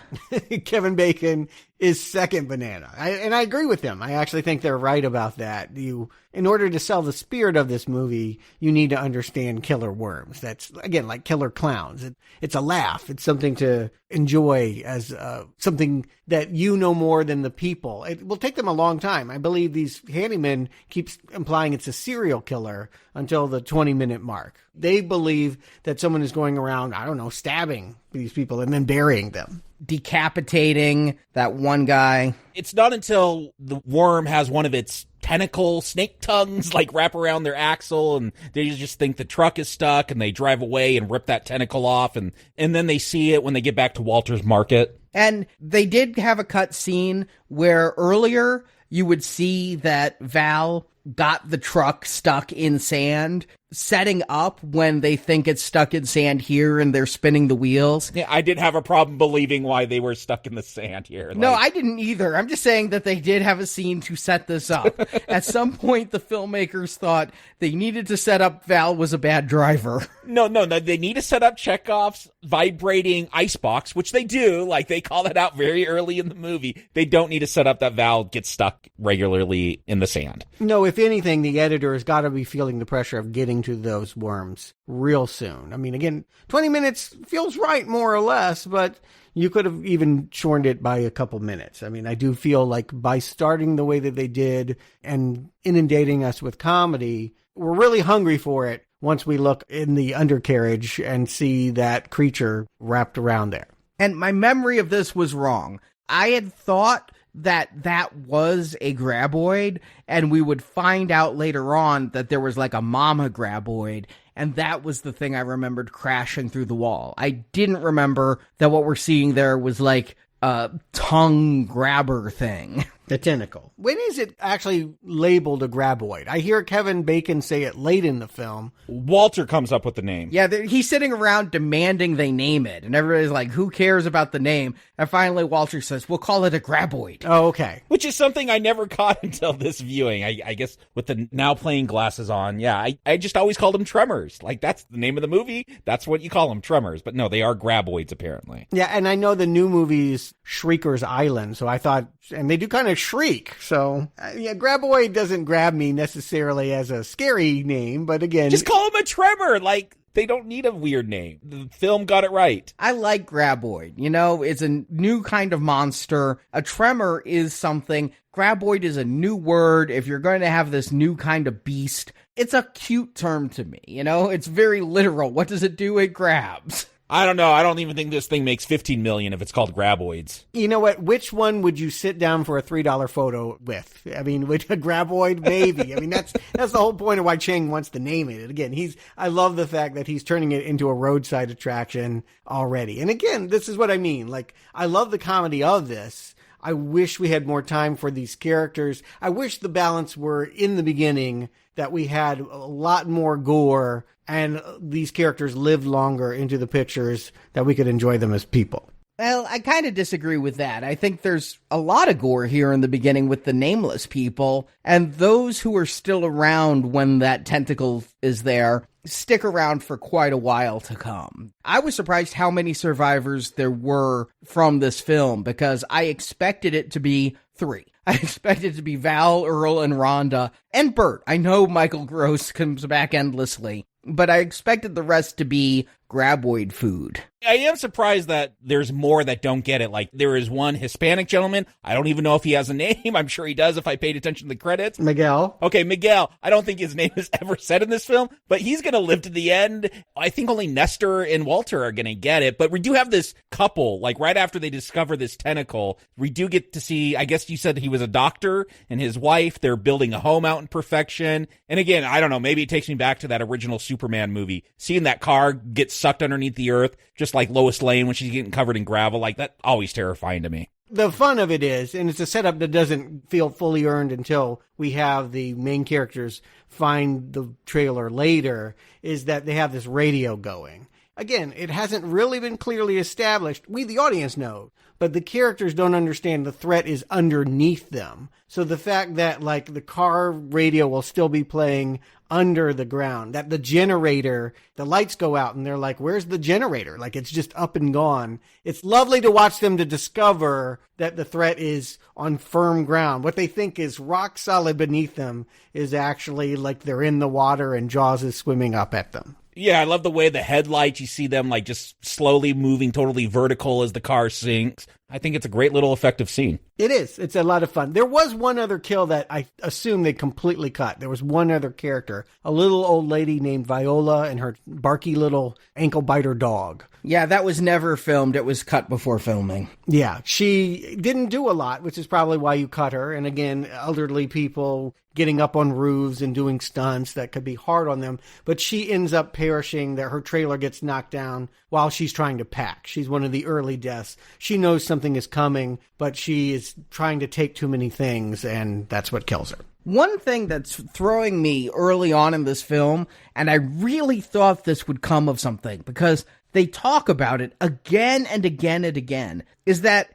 Kevin Bacon is second banana. And I agree with them. I actually think they're right about that. In order to sell the spirit of this movie, you need to understand killer worms. That's, again, like killer clowns. It's a laugh. It's something to enjoy as something that you know more than the people. It will take them a long time. I believe these handymen keeps implying it's a serial killer until the 20-minute mark. They believe that someone is going around, stabbing these people and then burying them. Decapitating that one guy. It's not until the worm has one of its tentacle snake tongues wrap around their axle, and they just think the truck is stuck, and they drive away and rip that tentacle off, and then they see it when they get back to Walter's Market. And they did have a cut scene where earlier you would see that Val got the truck stuck in sand, setting up when they think it's stuck in sand here and they're spinning the wheels. Yeah, I did have a problem believing why they were stuck in the sand here. No, I didn't either. I'm just saying that they did have a scene to set this up. At some point, the filmmakers thought they needed to set up Val was a bad driver. No, they need to set up Chekhov's vibrating icebox, which they do. They call that out very early in the movie. They don't need to set up that Val gets stuck regularly in the sand. No, if anything, the editor has got to be feeling the pressure of getting to those worms real soon. I mean, again, 20 minutes feels right, more or less, but you could have even shortened it by a couple minutes. I mean, I do feel like by starting the way that they did and inundating us with comedy, we're really hungry for it once we look in the undercarriage and see that creature wrapped around there. And my memory of this was wrong. I had thought that was a graboid, and we would find out later on that there was a mama graboid, and that was the thing I remembered crashing through the wall. I didn't remember that what we're seeing there was a tongue grabber thing. The tentacle. When is it actually labeled a graboid? I hear Kevin Bacon say it late in the film. Walter comes up with the name. Yeah, he's sitting around demanding they name it, and everybody's like, who cares about the name? And finally Walter says, we'll call it a graboid. Oh, okay. Which is something I never caught until this viewing. I guess with the now playing glasses on, yeah, I just always called them Tremors. Like, that's the name of the movie. That's what you call them, Tremors. But no, they are graboids, apparently. Yeah, and I know the new movie's Shrieker's Island, so I thought, and they do kind of shriek, so yeah, graboid doesn't grab me necessarily as a scary name, but again... Just call them a Tremor, like... They don't need a weird name. The film got it right. I like graboid. You know, it's a new kind of monster. A tremor is something. Graboid is a new word. If you're going to have this new kind of beast, it's a cute term to me. You know, it's very literal. What does it do? It grabs. I don't know. I don't even think this thing makes $15 million if it's called graboids. You know what? Which one would you sit down for a $3 photo with? I mean, with a graboid, maybe. I mean, that's the whole point of why Chang wants to name it. Again, I love the fact that he's turning it into a roadside attraction already. And again, this is what I mean. Like, I love the comedy of this. I wish we had more time for these characters. I wish the balance were in the beginning, that we had a lot more gore and these characters lived longer into the pictures, that we could enjoy them as people. Well, I kind of disagree with that. I think there's a lot of gore here in the beginning with the nameless people, and those who are still around when that tentacle is there stick around for quite a while to come. I was surprised how many survivors there were from this film, because I expected it to be 3. I expected it to be Val, Earl, and Rhonda, and Bert. I know Michael Gross comes back endlessly, but I expected the rest to be graboid food. I am surprised that there's more that don't get it. Like, there is one Hispanic gentleman. I don't even know if he has a name. I'm sure he does if I paid attention to the credits. Miguel. Okay, Miguel. I don't think his name is ever said in this film, but he's going to live to the end. I think only Nestor and Walter are going to get it. But we do have this couple, like right after they discover this tentacle, we do get to see, I guess you said he was a doctor and his wife. They're building a home out in perfection. And again, I don't know, maybe it takes me back to that original Superman movie. Seeing that car get sucked underneath the earth, just like Lois Lane when she's getting covered in gravel, like that, always terrifying to me. The fun of it is, and it's a setup that doesn't feel fully earned until we have the main characters find the trailer later, is that they have this radio going. Again, it hasn't really been clearly established. We, the audience, know, but the characters don't understand the threat is underneath them. So the fact that, like, the car radio will still be playing under the ground, that the generator, the lights go out and they're like, where's the generator? Like, it's just up and gone. It's lovely to watch them to discover that the threat is on firm ground. What they think is rock solid beneath them is actually like they're in the water and Jaws is swimming up at them. Yeah, I love the way the headlights, you see them like just slowly moving totally vertical as the car sinks. I think it's a great little effective scene. It is. It's a lot of fun. There was one other kill that I assume they completely cut. There was one other character, a little old lady named Viola and her barky little ankle biter dog. Yeah, that was never filmed. It was cut before filming. Yeah, she didn't do a lot, which is probably why you cut her. And again, elderly people getting up on roofs and doing stunts, that could be hard on them. But she ends up perishing, that her trailer gets knocked down while she's trying to pack. She's one of the early deaths. She knows something is coming, but she is trying to take too many things, and that's what kills her. One thing that's throwing me early on in this film, and I really thought this would come of something, because they talk about it again and again and again, is that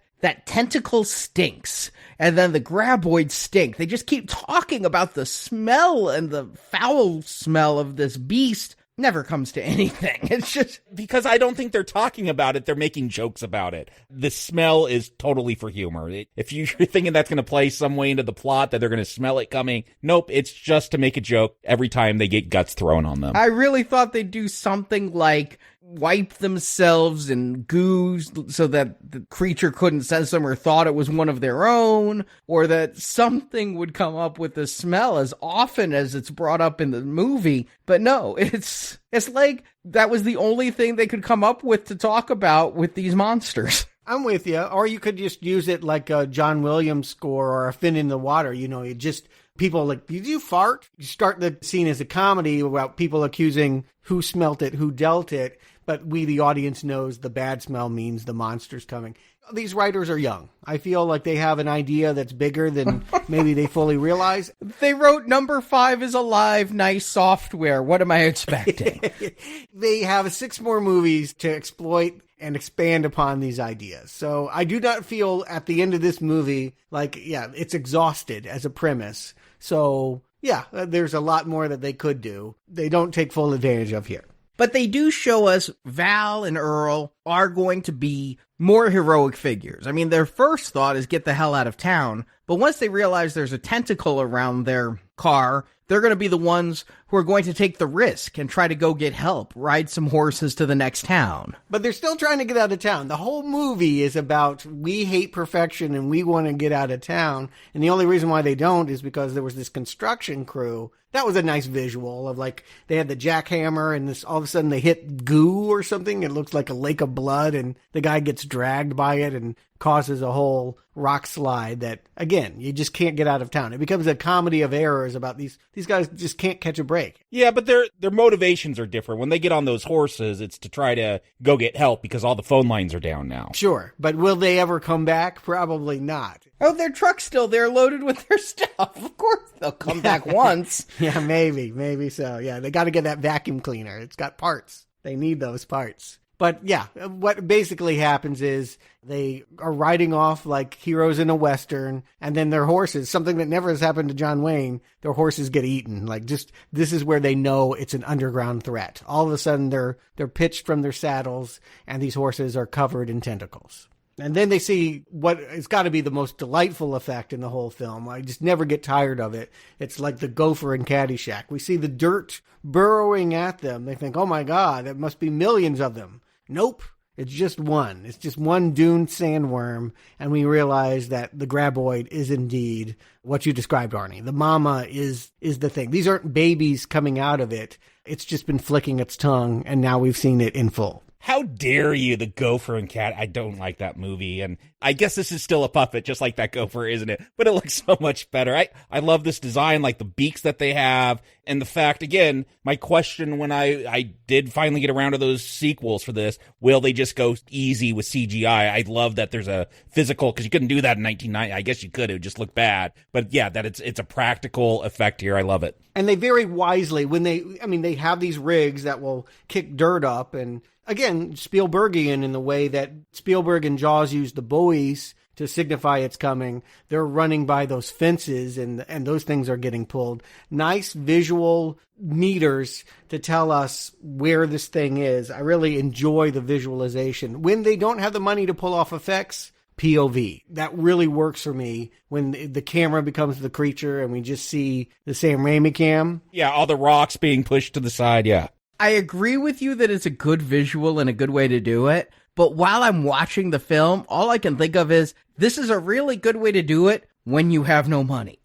tentacle stinks, and then the graboids stink. They just keep talking about the smell, and the foul smell of this beast never comes to anything. It's just... Because I don't think they're talking about it, they're making jokes about it. The smell is totally for humor. If you're thinking that's going to play some way into the plot, that they're going to smell it coming, nope, it's just to make a joke every time they get guts thrown on them. I really thought they'd do something like wipe themselves in goo so that the creature couldn't sense them or thought it was one of their own, or that something would come up with the smell as often as it's brought up in the movie. But no, it's like that was the only thing they could come up with to talk about with these monsters. I'm with you. Or you could just use it like a John Williams score or a Fin in the Water. You know, you just... People like, did you fart? You start the scene as a comedy about people accusing who smelt it, who dealt it, but we, the audience, knows the bad smell means the monster's coming. These writers are young. I feel like they have an idea that's bigger than maybe they fully realize. They wrote number 5 is alive, nice software. What am I expecting? They have 6 more movies to exploit and expand upon these ideas. So I do not feel at the end of this movie like, it's exhausted as a premise. So there's a lot more that they could do. They don't take full advantage of here. But they do show us Val and Earl are going to be more heroic figures. I mean, their first thought is get the hell out of town. But once they realize there's a tentacle around their car, they're going to be the ones who are going to take the risk and try to go get help, ride some horses to the next town. But they're still trying to get out of town. The whole movie is about we hate perfection and we want to get out of town. And the only reason why they don't is because there was this construction crew. That was a nice visual of like they had the jackhammer and this all of a sudden they hit goo or something. It looks like a lake of blood and the guy gets dragged by it and causes a whole rock slide that, again, you just can't get out of town. It becomes a comedy of errors about these guys just can't catch a break. Yeah, but their motivations are different. When they get on those horses, it's to try to go get help because all the phone lines are down now. Sure, but will they ever come back? Probably not. Oh, their truck's still there loaded with their stuff. Of course they'll come back once. Yeah, maybe so. Yeah, they got to get that vacuum cleaner. It's got parts. They need those parts. But yeah, what basically happens is they are riding off like heroes in a Western, and then their horses, something that never has happened to John Wayne, their horses get eaten. Like this is where they know it's an underground threat. All of a sudden they're pitched from their saddles and these horses are covered in tentacles. And then they see what it's got to be the most delightful effect in the whole film. I just never get tired of it. It's like the gopher in Caddyshack. We see the dirt burrowing at them. They think, oh my God, it must be millions of them. Nope. It's just one. It's just one dune sandworm. And we realize that the graboid is indeed what you described, Arnie. The mama is the thing. These aren't babies coming out of it. It's just been flicking its tongue. And now we've seen it in full. How dare you, the gopher and cat? I don't like that movie. And I guess this is still a puppet, just like that gopher, isn't it? But it looks so much better. I love this design, like the beaks that they have. And the fact, again, my question when I did finally get around to those sequels for this, will they just go easy with CGI? I love that there's a physical, because you couldn't do that in 1990. I guess you could. It would just look bad. But yeah, that it's a practical effect here. I love it. And they very wisely, they have these rigs that will kick dirt up and, again, Spielbergian in the way that Spielberg and Jaws used the buoys to signify it's coming. They're running by those fences and those things are getting pulled. Nice visual meters to tell us where this thing is. I really enjoy the visualization. When they don't have the money to pull off effects, POV. That really works for me when the camera becomes the creature and we just see the Sam Raimi cam. Yeah, all the rocks being pushed to the side, yeah. I agree with you that it's a good visual and a good way to do it. But while I'm watching the film, all I can think of is this is a really good way to do it when you have no money.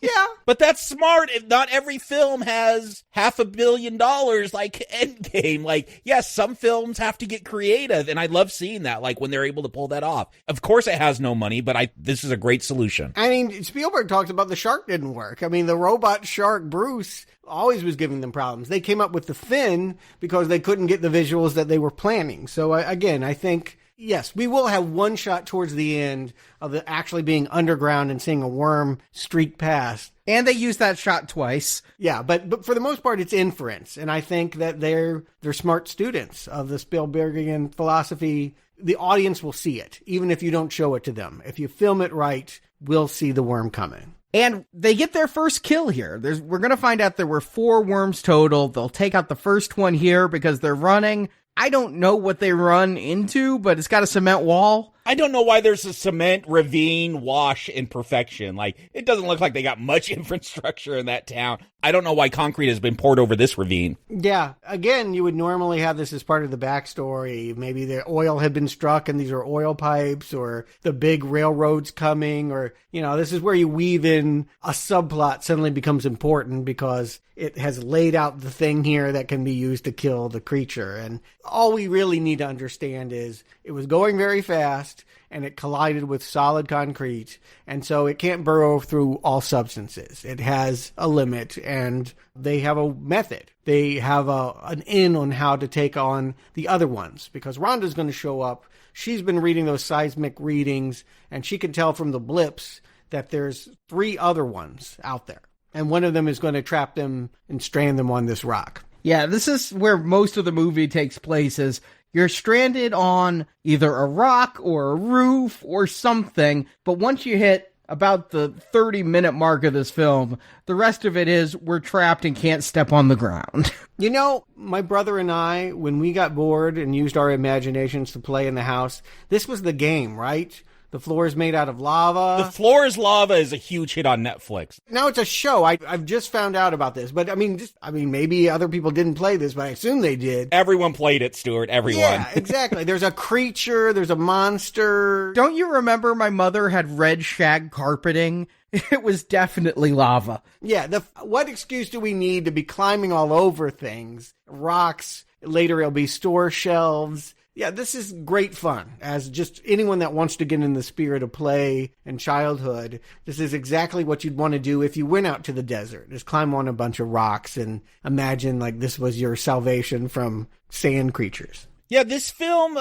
Yeah, but that's smart. If not every film has $500 million like Endgame. Like, yes, some films have to get creative, and I love seeing that, like when they're able to pull that off. Of course it has no money, but this is a great solution. I mean, Spielberg talks about the shark didn't work. I mean, the robot shark Bruce always was giving them problems. They came up with the fin because they couldn't get the visuals that they were planning. So again, I think, yes, we will have one shot towards the end of it actually being underground and seeing a worm streak past. And they use that shot twice. Yeah, but for the most part, it's inference. And I think that they're smart students of the Spielbergian philosophy. The audience will see it, even if you don't show it to them. If you film it right, we'll see the worm coming. And they get their first kill here. We're going to find out there were 4 worms total. They'll take out the first one here because they're running. I don't know what they run into, but it's got a cement wall. I don't know why there's a cement ravine wash in perfection. Like, it doesn't look like they got much infrastructure in that town. I don't know why concrete has been poured over this ravine. Yeah. Again, you would normally have this as part of the backstory. Maybe the oil had been struck and these are oil pipes, or the big railroads coming, or, this is where you weave in a subplot suddenly becomes important because it has laid out the thing here that can be used to kill the creature. And all we really need to understand is it was going very fast and it collided with solid concrete. And so it can't burrow through all substances. It has a limit, and they have a method. They have an in on how to take on the other ones, because Rhonda's going to show up. She's been reading those seismic readings, and she can tell from the blips that there's 3 other ones out there. And one of them is going to trap them and strand them on this rock. Yeah, this is where most of the movie takes place, is you're stranded on either a rock or a roof or something, but once you hit about the 30-minute mark of this film, the rest of it is we're trapped and can't step on the ground. You know, my brother and I, when we got bored and used our imaginations to play in the house, this was the game, right? The floor is made out of lava. The Floor is Lava is a huge hit on Netflix. Now it's a show. I've just found out about this. But, maybe other people didn't play this, but I assume they did. Everyone played it, Stuart. Everyone. Yeah, exactly. There's a creature. There's a monster. Don't you remember my mother had red shag carpeting? It was definitely lava. Yeah, what excuse do we need to be climbing all over things? Rocks. Later it'll be store shelves. Yeah, this is great fun. As just anyone that wants to get in the spirit of play and childhood, this is exactly what you'd want to do if you went out to the desert. Just climb on a bunch of rocks and imagine like this was your salvation from sand creatures. Yeah, this film,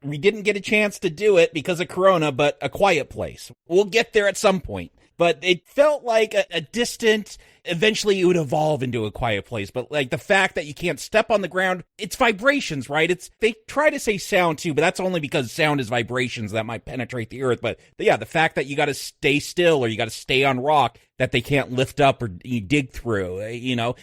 we didn't get a chance to do it because of Corona, but A Quiet Place. We'll get there at some point. But it felt like a distant, eventually it would evolve into A Quiet Place. But like the fact that you can't step on the ground, it's vibrations, right? They try to say sound too, but that's only because sound is vibrations that might penetrate the earth. But yeah, the fact that you got to stay still or you got to stay on rock that they can't lift up or you dig through,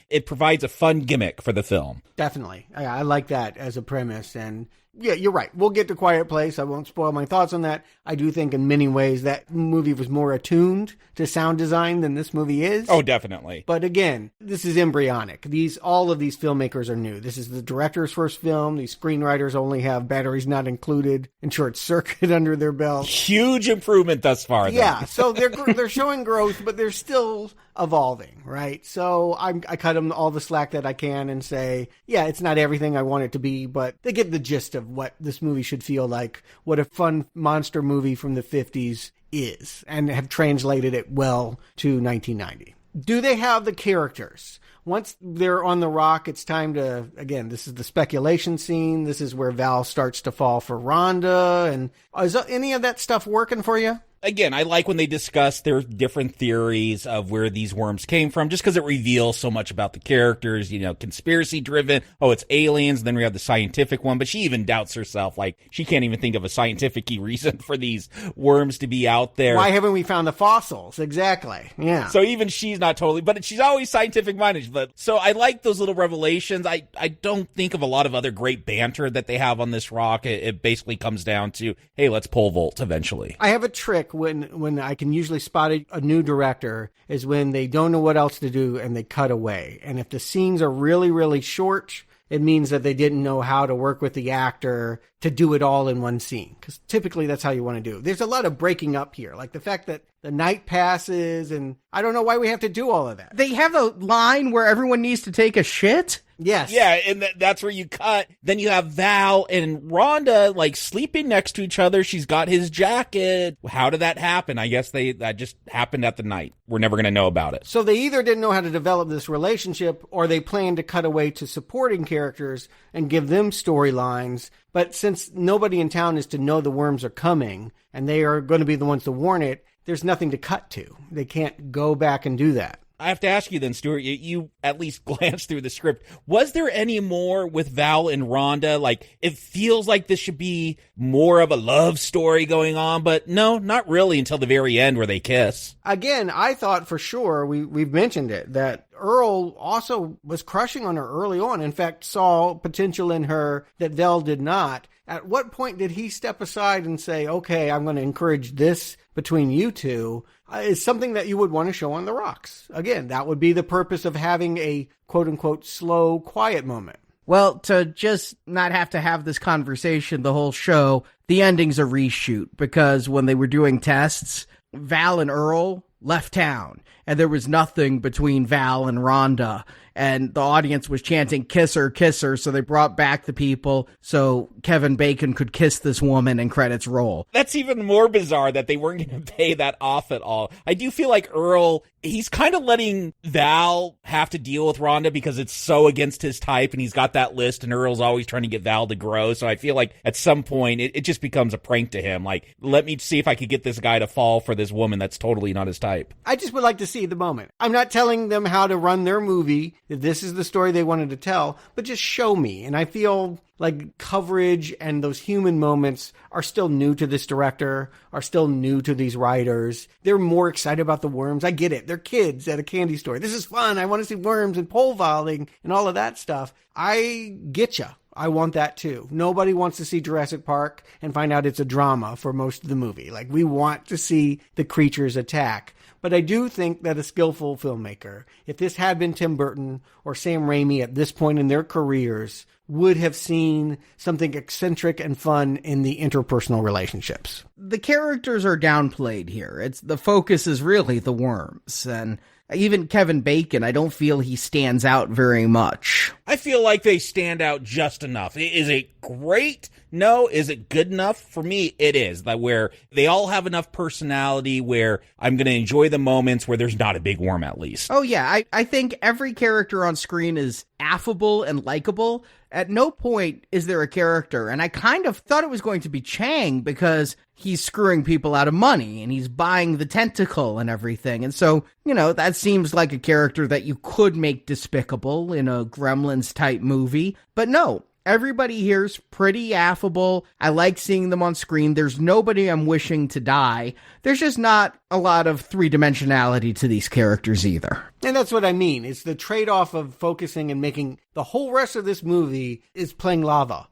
it provides a fun gimmick for the film. Definitely. I like that as a premise. And yeah, you're right. We'll get to Quiet Place. I won't spoil my thoughts on that. I do think in many ways that movie was more attuned to sound design than this movie is. Oh, definitely. But again, this is embryonic. All of these filmmakers are new. This is the director's first film. These screenwriters only have Batteries Not Included and Short Circuit under their belt. Huge improvement thus far. Then. Yeah, so they're showing growth, but they're still evolving, right? So I cut them all the slack that I can and say, yeah, it's not everything I want it to be, but they get the gist of what this movie should feel like, what a fun monster movie from the 50s is, and have translated it well to 1990. Do they have the characters? Once they're on the rock, it's time to, again, this is the speculation scene. This is where Val starts to fall for Rhonda. And is any of that stuff working for you? Again, I like when they discuss their different theories of where these worms came from, just because it reveals so much about the characters, conspiracy driven. Oh, it's aliens. Then we have the scientific one, but she even doubts herself. Like, she can't even think of a scientific reason for these worms to be out there. Why haven't we found the fossils? Exactly. Yeah. So even she's not totally, but she's always scientific minded. But so I like those little revelations. I don't think of a lot of other great banter that they have on this rock. It basically comes down to, hey, let's pole vault eventually. I have a trick when I can usually spot a new director is when they don't know what else to do and they cut away. And if the scenes are really, really short, it means that they didn't know how to work with the actor to do it all in one scene. Because typically that's how you want to do it. There's a lot of breaking up here. Like the fact that the night passes and I don't know why we have to do all of that. They have a line where everyone needs to take a shit? Yes. Yeah, and that's where you cut. Then you have Val and Rhonda, like, sleeping next to each other. She's got his jacket. How did that happen? I guess that just happened at the night. We're never going to know about it. So they either didn't know how to develop this relationship or they planned to cut away to supporting characters and give them storylines. But since nobody in town is to know the worms are coming and they are going to be the ones to warn it, there's nothing to cut to. They can't go back and do that. I have to ask you then, Stuart, you at least glanced through the script. Was there any more with Val and Rhonda? Like, it feels like this should be more of a love story going on, but no, not really until the very end where they kiss. Again, I thought for sure, we've mentioned it, that Earl also was crushing on her early on. In fact, saw potential in her that Val did not. At what point did he step aside and say, okay, I'm going to encourage this between you two? Is something that you would want to show on the rocks. Again, that would be the purpose of having a quote-unquote slow, quiet moment. Well, to just not have to have this conversation the whole show, the ending's a reshoot, because when they were doing tests, Val and Earl left town. and there was nothing between Val and Rhonda. And the audience was chanting, kiss her, so they brought back the people so Kevin Bacon could kiss this woman and credits roll. That's even more bizarre that they weren't going to pay that off at all. I do feel like Earl, he's kind of letting Val have to deal with Rhonda because it's so against his type, and he's got that list, and Earl's always trying to get Val to grow. So I feel like at some point it just becomes a prank to him. Like, let me see if I could get this guy to fall for this woman that's totally not his type. I just would like to see the moment. I'm not telling them how to run their movie. This is the story they wanted to tell, but just show me. And I feel like coverage and those human moments are still new to this director, are still new to these writers. They're more excited about the worms. I get it. They're kids at a candy store. This is fun. I want to see worms and pole vaulting and all of that stuff. I get you. I want that too. Nobody wants to see Jurassic Park and find out it's a drama for most of the movie. Like, we want to see the creatures attack. But I do think that a skillful filmmaker, if this had been Tim Burton or Sam Raimi at this point in their careers, would have seen something eccentric and fun in the interpersonal relationships. The characters are downplayed here. The focus is really the worms. And even Kevin Bacon, I don't feel he stands out very much. I feel like they stand out just enough. Is it great? No. Is it good enough? For me, it is. Like, where they all have enough personality where I'm going to enjoy the moments where there's not a big worm, at least. Oh, yeah. I think every character on screen is affable and likable. At no point is there a character, and I kind of thought it was going to be Chang because he's screwing people out of money and he's buying the tentacle and everything. And so, that seems like a character that you could make despicable in a Gremlins type movie. But no, everybody here's pretty affable. I like seeing them on screen. There's nobody I'm wishing to die. There's just not a lot of three-dimensionality to these characters either. And that's what I mean. It's the trade-off of focusing and making the whole rest of this movie is playing lava.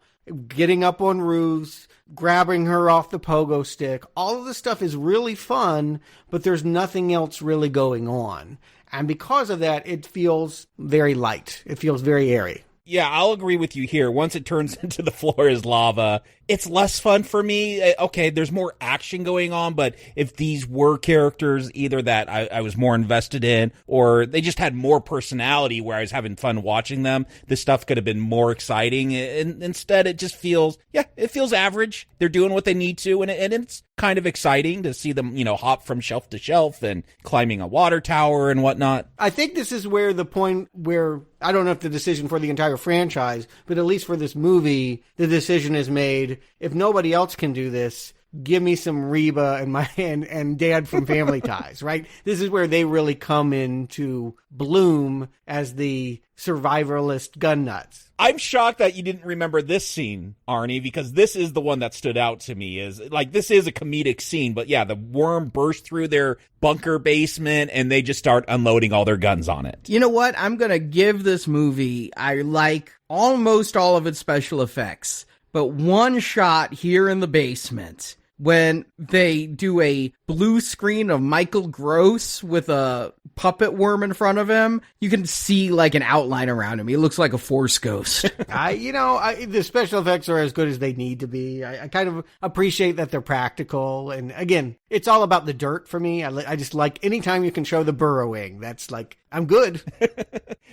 Getting up on roofs, grabbing her off the pogo stick. All of this stuff is really fun, but there's nothing else really going on. And because of that, it feels very light. It feels very airy. Yeah, I'll agree with you here. Once it turns into the floor is lava, it's less fun for me. Okay, there's more action going on, but if these were characters either that I was more invested in or they just had more personality where I was having fun watching them, this stuff could have been more exciting. And instead, it just feels, it feels average. They're doing what they need to, and it's kind of exciting to see them, hop from shelf to shelf and climbing a water tower and whatnot. I think this is where the point where, I don't know if the decision for the entire franchise, but at least for this movie, the decision is made, if nobody else can do this, give me some Reba and Dad from Family Ties, right? This is where they really come into bloom as the survivalist gun nuts. I'm shocked that you didn't remember this scene, Arnie, because this is the one that stood out to me. This is a comedic scene, but yeah, the worm burst through their bunker basement and they just start unloading all their guns on it. You know what? I'm going to give this movie, I like almost all of its special effects, but one shot here in the basement when they do a blue screen of Michael Gross with a puppet worm in front of him, you can see like an outline around him. He looks like a Force ghost. The special effects are as good as they need to be. I kind of appreciate that they're practical. And again, it's all about the dirt for me. I just like anytime you can show the burrowing, that's like, I'm good.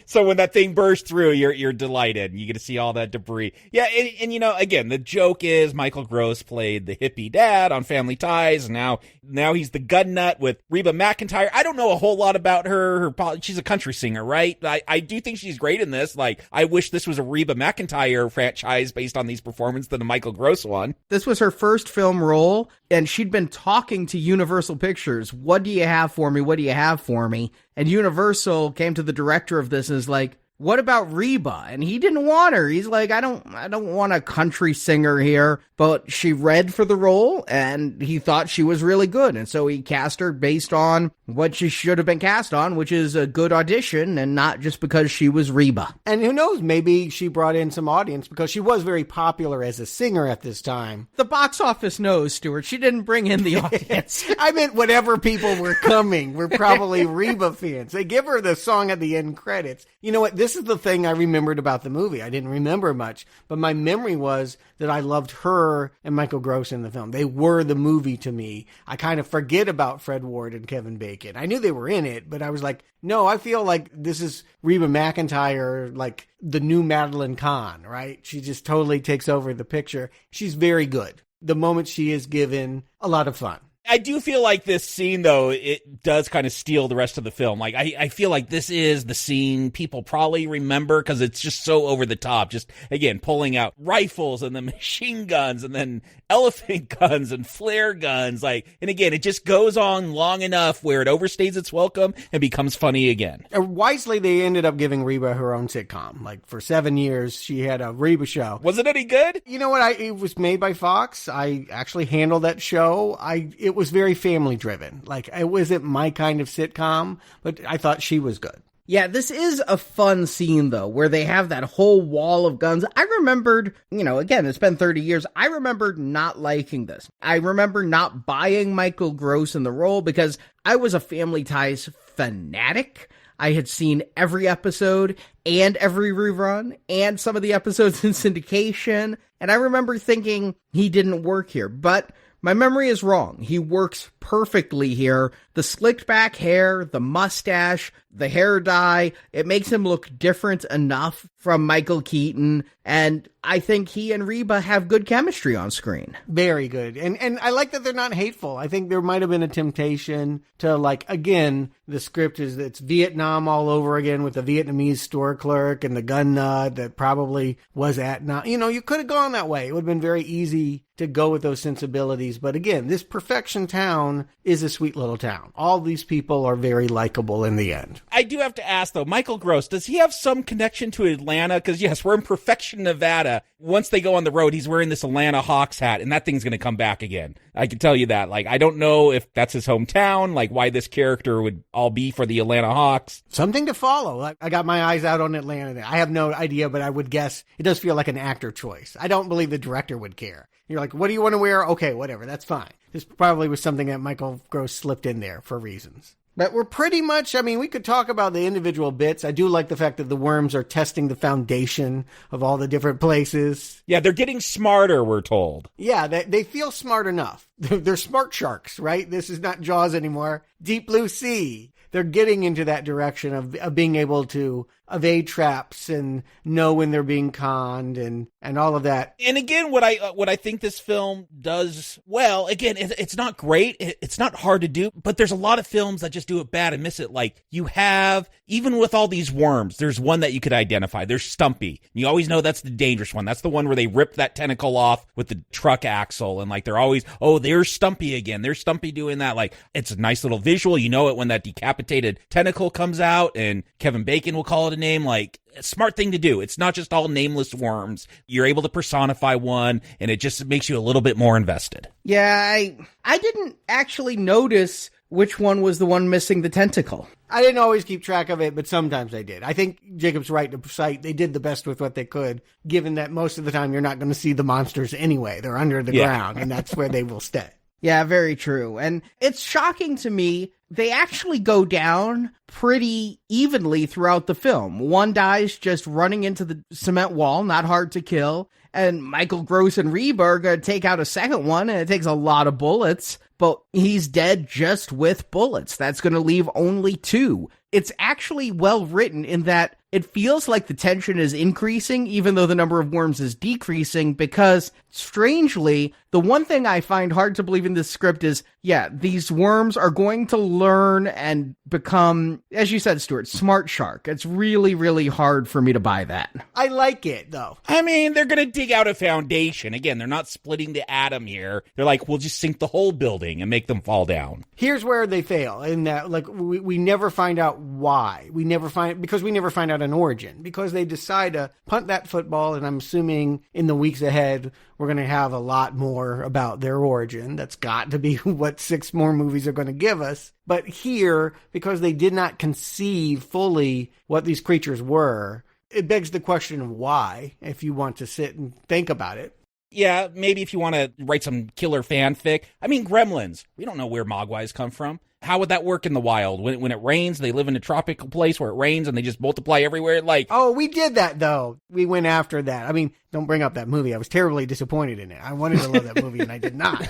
So when that thing bursts through, you're delighted. You get to see all that debris. Yeah, and again, the joke is Michael Gross played the hippie dad on Family Ties, and now he's the gun nut with Reba MacEntire. I don't know a whole lot about her. She's a country singer, right? I do think she's great in this. Like, I wish this was a Reba MacEntire franchise based on these performances than a Michael Gross one. This was her first film role, and she'd been talking to Universal Pictures. What do you have for me? What do you have for me? And Universal came to the director of this and is like, what about Reba? And he didn't want her. He's like, I don't want a country singer here. But she read for the role and he thought she was really good. And so he cast her based on what she should have been cast on, which is a good audition and not just because she was Reba. And who knows, maybe she brought in some audience because she was very popular as a singer at this time. The box office knows, Stuart. She didn't bring in the audience. I meant whatever people were coming were probably Reba fans. They give her the song at the end credits. You know what? this is the thing I remembered about the movie. I didn't remember much, but my memory was that I loved her and Michael Gross in the film. They were the movie to me. I kind of forget about Fred Ward and Kevin Bacon. I knew they were in it, but I was like, no, I feel like this is Reba MacEntire, like the new Madeline Kahn, right? She just totally takes over the picture. She's very good. The moment she is given, a lot of fun. I do feel like this scene, though, it does kind of steal the rest of the film. Like, I feel like this is the scene people probably remember because it's just so over the top. Just, again, pulling out rifles and then machine guns and then elephant guns and flare guns. Like, and again, it just goes on long enough where it overstays its welcome and becomes funny again. Wisely, they ended up giving Reba her own sitcom. Like, for 7 years, she had a Reba show. Was it any good? You know what? It was made by Fox. I actually handled that show. It was very family driven. Like, it wasn't my kind of sitcom, but I thought she was good. Yeah, this is a fun scene, though, where they have that whole wall of guns. I remembered, again, it's been 30 years. I remembered not liking this. I remember not buying Michael Gross in the role because I was a Family Ties fanatic. I had seen every episode and every rerun and some of the episodes in syndication. And I remember thinking he didn't work here, but my memory is wrong. He works perfectly here. The slicked back hair, the mustache, the hair dye, it makes him look different enough from Michael Keaton. And I think he and Reba have good chemistry on screen. Very good. And I like that they're not hateful. I think there might have been a temptation to, like, again, the script is it's Vietnam all over again with the Vietnamese store clerk and the gun nut that probably was at now. You could have gone that way. It would have been very easy to go with those sensibilities. But again, this perfection town is a sweet little town. All these people are very likable in the end. I do have to ask, though, Michael Gross, does he have some connection to Atlanta? Because, yes, we're in Perfection, Nevada. Once they go on the road, he's wearing this Atlanta Hawks hat, and that thing's going to come back again. I can tell you that. Like, I don't know if that's his hometown, like why this character would all be for the Atlanta Hawks. Something to follow. I got my eyes out on Atlanta. I have no idea, but I would guess it does feel like an actor choice. I don't believe the director would care. You're like, what do you want to wear? Okay, whatever. That's fine. This probably was something that Michael Gross slipped in there for reasons. But we're pretty much, we could talk about the individual bits. I do like the fact that the worms are testing the foundation of all the different places. Yeah, they're getting smarter, we're told. Yeah, they feel smart enough. They're smart sharks, right? This is not Jaws anymore. Deep Blue Sea. They're getting into that direction of being able to evade traps and know when they're being conned and all of that. And again, what I think this film does well, again, it's not great. It's not hard to do, but there's a lot of films that just do it bad and miss it. Like you have, even with all these worms, there's one that you could identify. There's Stumpy. You always know that's the dangerous one. That's the one where they rip that tentacle off with the truck axle. And like, they're always, oh, there's Stumpy again. There's Stumpy doing that. Like, it's a nice little visual. You know it when that decapitated tentacle comes out, and Kevin Bacon will call it a name. Like, a smart thing to do. It's not just all nameless worms. You're able to personify one, and it just makes you a little bit more invested. Yeah, I didn't actually notice which one was the one missing the tentacle. I didn't always keep track of it, but sometimes I did. I think Jacob's right to cite they did the best with what they could, given that most of the time you're not going to see the monsters anyway. They're under the ground, and that's where they will stay. Yeah, very true. And it's shocking to me, they actually go down pretty evenly throughout the film. One dies just running into the cement wall, not hard to kill. And Michael Gross and Reba are going to take out a second one, and it takes a lot of bullets. But he's dead just with bullets. That's going to leave only 2. It's actually well written in that it feels like the tension is increasing, even though the number of worms is decreasing, because strangely, the one thing I find hard to believe in this script is, yeah, these worms are going to learn and become, as you said, Stuart, smart shark. It's really, really hard for me to buy that. I like it, though. I mean, they're going to dig out a foundation. Again, they're not splitting the atom here. They're like, we'll just sink the whole building and make them fall down. Here's where they fail, in that, like, we never find out why. We never find out an origin, because they decide to punt that football, and I'm assuming in the weeks ahead we're going to have a lot more about their origin. That's got to be what 6 more movies are going to give us. But here, because they did not conceive fully what these creatures were, it begs the question of why, if you want to sit and think about it. Yeah, maybe if you want to write some killer fanfic. I mean, gremlins. We don't know where mogwais come from. How would that work in the wild? When it rains, they live in a tropical place where it rains and they just multiply everywhere. Like, oh, we did that, though. We went after that. I mean, don't bring up that movie. I was terribly disappointed in it. I wanted to love that movie, and I did not.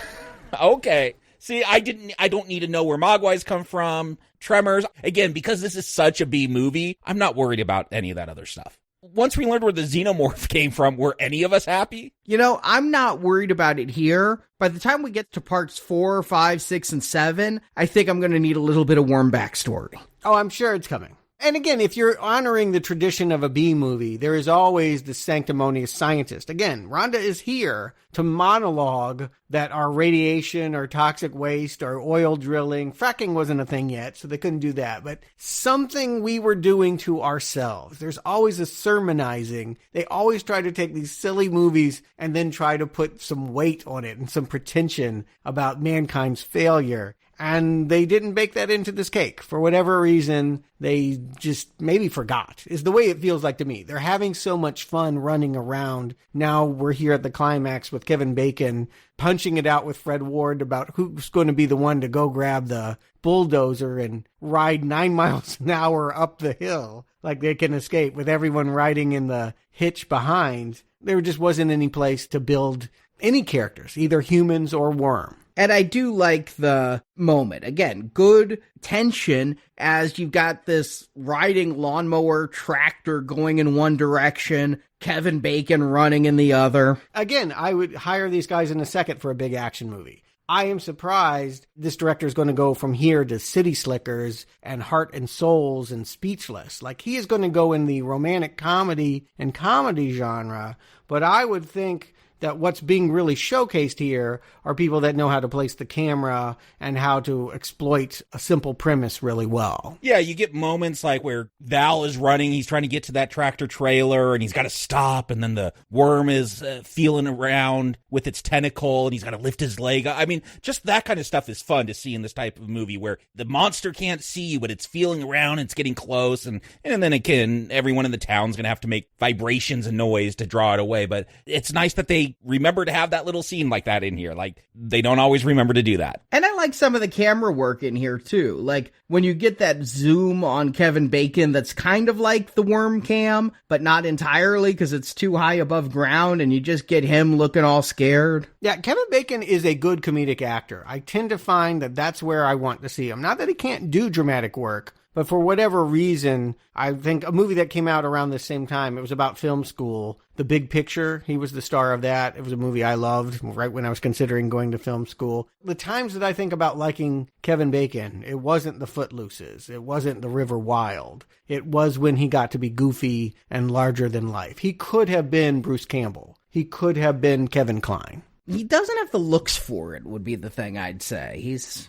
Okay. See, I don't need to know where mogwais come from. Tremors. Again, because this is such a B movie, I'm not worried about any of that other stuff. Once we learned where the xenomorph came from, were any of us happy? You know, I'm not worried about it here. By the time we get to parts 4, 5, 6, and 7, I think I'm going to need a little bit of warm backstory. Oh, I'm sure it's coming. And again, if you're honoring the tradition of a B movie, there is always the sanctimonious scientist. Again, Rhonda is here to monologue that our radiation or toxic waste or oil drilling, fracking wasn't a thing yet, so they couldn't do that, but something we were doing to ourselves. There's always a sermonizing. They always try to take these silly movies and then try to put some weight on it and some pretension about mankind's failure. And they didn't bake that into this cake. For whatever reason, they just maybe forgot, is the way it feels like to me. They're having so much fun running around. Now we're here at the climax with Kevin Bacon punching it out with Fred Ward about who's going to be the one to go grab the bulldozer and ride 9 miles an hour up the hill like they can escape with everyone riding in the hitch behind. There just wasn't any place to build any characters, either humans or worm. And I do like the moment. Again, good tension as you've got this riding lawnmower tractor going in one direction, Kevin Bacon running in the other. Again, I would hire these guys in a second for a big action movie. I am surprised this director is going to go from here to City Slickers and Heart and Souls and Speechless. Like, he is going to go in the romantic comedy and comedy genre, but I would think that what's being really showcased here are people that know how to place the camera and how to exploit a simple premise really well. Yeah, you get moments like where Val is running, he's trying to get to that tractor trailer, and he's got to stop, and then the worm is feeling around with its tentacle, and he's got to lift his leg. I mean, just that kind of stuff is fun to see in this type of movie where the monster can't see you, but it's feeling around, and it's getting close, and then everyone in the town's going to have to make vibrations and noise to draw it away. But it's nice that they remember to have that little scene like that in here. Like, they don't always remember to do that. And I like some of the camera work in here too. Like when you get that zoom on Kevin Bacon that's kind of like the worm cam, but not entirely because it's too high above ground and you just get him looking all scared. Yeah, Kevin Bacon is a good comedic actor. I tend to find that that's where I want to see him. Not that he can't do dramatic work, but for whatever reason, I think a movie that came out around the same time, it was about film school, The Big Picture. He was the star of that. It was a movie I loved right when I was considering going to film school. The times that I think about liking Kevin Bacon, it wasn't the Footlooses. It wasn't the River Wild. It was when he got to be goofy and larger than life. He could have been Bruce Campbell. He could have been Kevin Kline. He doesn't have the looks for it, would be the thing I'd say.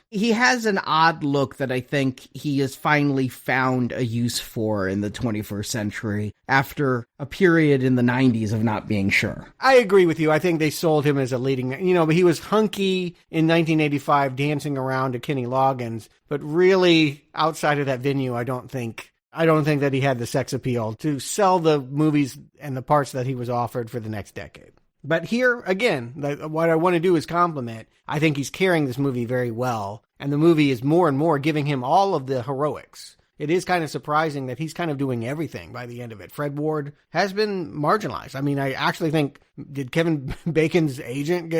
He has an odd look that I think he has finally found a use for in the 21st century after a period in the 90s of not being sure. I agree with you. I think they sold him as a leading, but he was hunky in 1985 dancing around to Kenny Loggins, but really outside of that venue, I don't think that he had the sex appeal to sell the movies and the parts that he was offered for the next decade. But here, again, what I want to do is compliment. I think he's carrying this movie very well, and the movie is more and more giving him all of the heroics. It is kind of surprising that he's kind of doing everything by the end of it. Fred Ward has been marginalized. I mean, I actually think, did Kevin Bacon's agent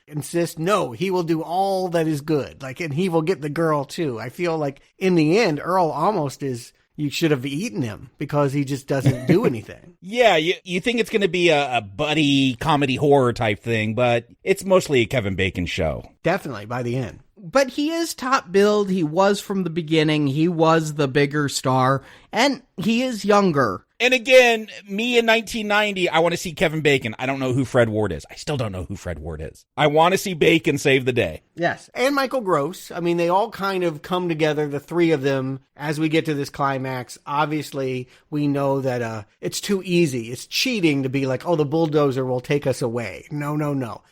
insist, no, he will do all that is good, and he will get the girl too. I feel like in the end, Earl almost is, you should have eaten him because he just doesn't do anything. Yeah, you think it's going to be a buddy comedy horror type thing, but it's mostly a Kevin Bacon show. Definitely, by the end. But he is top billed. He was from the beginning. He was the bigger star, and he is younger. And again, me in 1990, I want to see Kevin Bacon. I don't know who Fred Ward is. I still don't know who Fred Ward is. I want to see Bacon save the day. Yes. And Michael Gross. I mean, they all kind of come together, the three of them, as we get to this climax. Obviously, we know that it's too easy. It's cheating to be like, oh, the bulldozer will take us away. No.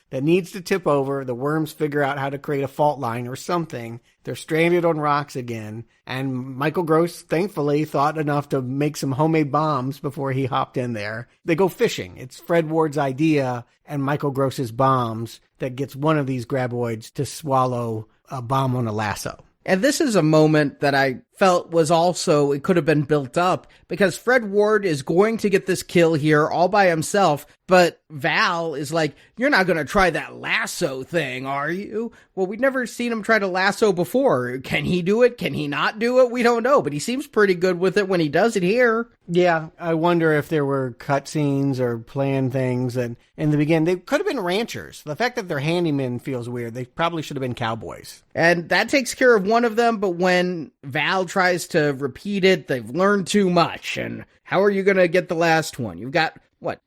That needs to tip over. The worms figure out how to create a fault line or something. They're stranded on rocks again. And Michael Gross, thankfully, thought enough to make some homemade bombs before he hopped in there. They go fishing. It's Fred Ward's idea and Michael Gross's bombs that gets one of these graboids to swallow a bomb on a lasso. And this is a moment that I felt was also, it could have been built up, because Fred Ward is going to get this kill here all by himself, but Val is like, you're not going to try that lasso thing, are you? Well, we've never seen him try to lasso before. Can he do it? Can he not do it? We don't know, but he seems pretty good with it when he does it here. Yeah, I wonder if there were cutscenes or planned things that in the beginning, they could have been ranchers. The fact that they're handymen feels weird. They probably should have been cowboys. And that takes care of one of them, but when Val tries to repeat it, they've learned too much. And how are you going to get the last one? You've got,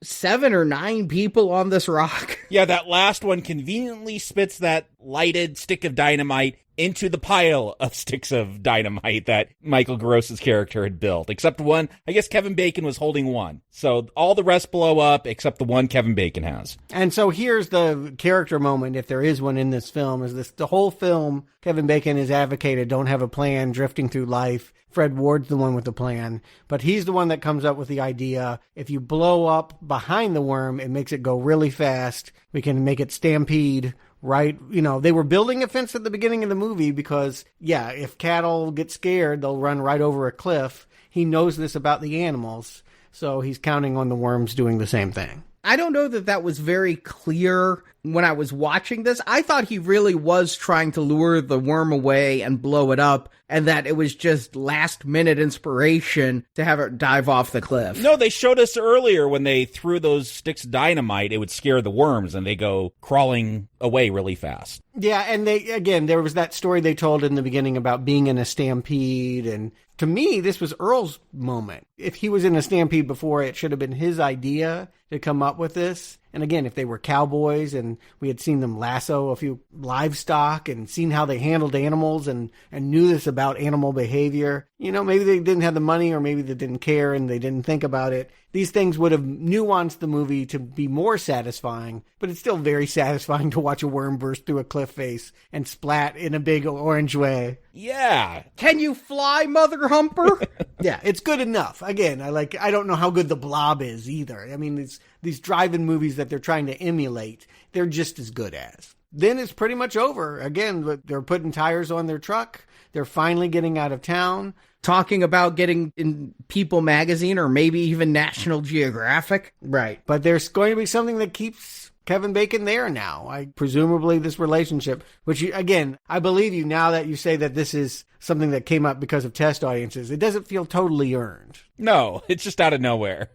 7 or 9 people on this rock? Yeah, that last one conveniently spits that lighted stick of dynamite into the pile of sticks of dynamite that Michael Gross's character had built. Except one, I guess Kevin Bacon was holding one. So all the rest blow up except the one Kevin Bacon has. And so here's the character moment, if there is one in this film, is this: the whole film, Kevin Bacon is advocated, don't have a plan, drifting through life. Fred Ward's the one with the plan, but he's the one that comes up with the idea. If you blow up behind the worm, it makes it go really fast. We can make it stampede. Right, they were building a fence at the beginning of the movie because, if cattle get scared, they'll run right over a cliff. He knows this about the animals, so he's counting on the worms doing the same thing. I don't know that was very clear when I was watching this. I thought he really was trying to lure the worm away and blow it up, and that it was just last-minute inspiration to have it dive off the cliff. No, they showed us earlier when they threw those sticks of dynamite, it would scare the worms, and they go crawling away really fast. Yeah, and there was that story they told in the beginning about being in a stampede, and to me, this was Earl's moment. If he was in a stampede before, it should have been his idea to come up with this. And again, if they were cowboys and we had seen them lasso a few livestock and seen how they handled animals and knew this about animal behavior, maybe they didn't have the money or maybe they didn't care and they didn't think about it. These things would have nuanced the movie to be more satisfying, but it's still very satisfying to watch a worm burst through a cliff face and splat in a big orange way. Yeah. Can you fly, Mother Humper? Yeah, it's good enough. Again, I don't know how good The Blob is either. I mean, these drive-in movies that they're trying to emulate, they're just as good as. Then it's pretty much over. Again, they're putting tires on their truck. They're finally getting out of town. Talking about getting in People magazine or maybe even National Geographic. Right. But there's going to be something that keeps Kevin Bacon there now. Presumably this relationship, which, again, I believe you now that you say that this is something that came up because of test audiences. It doesn't feel totally earned. No, it's just out of nowhere.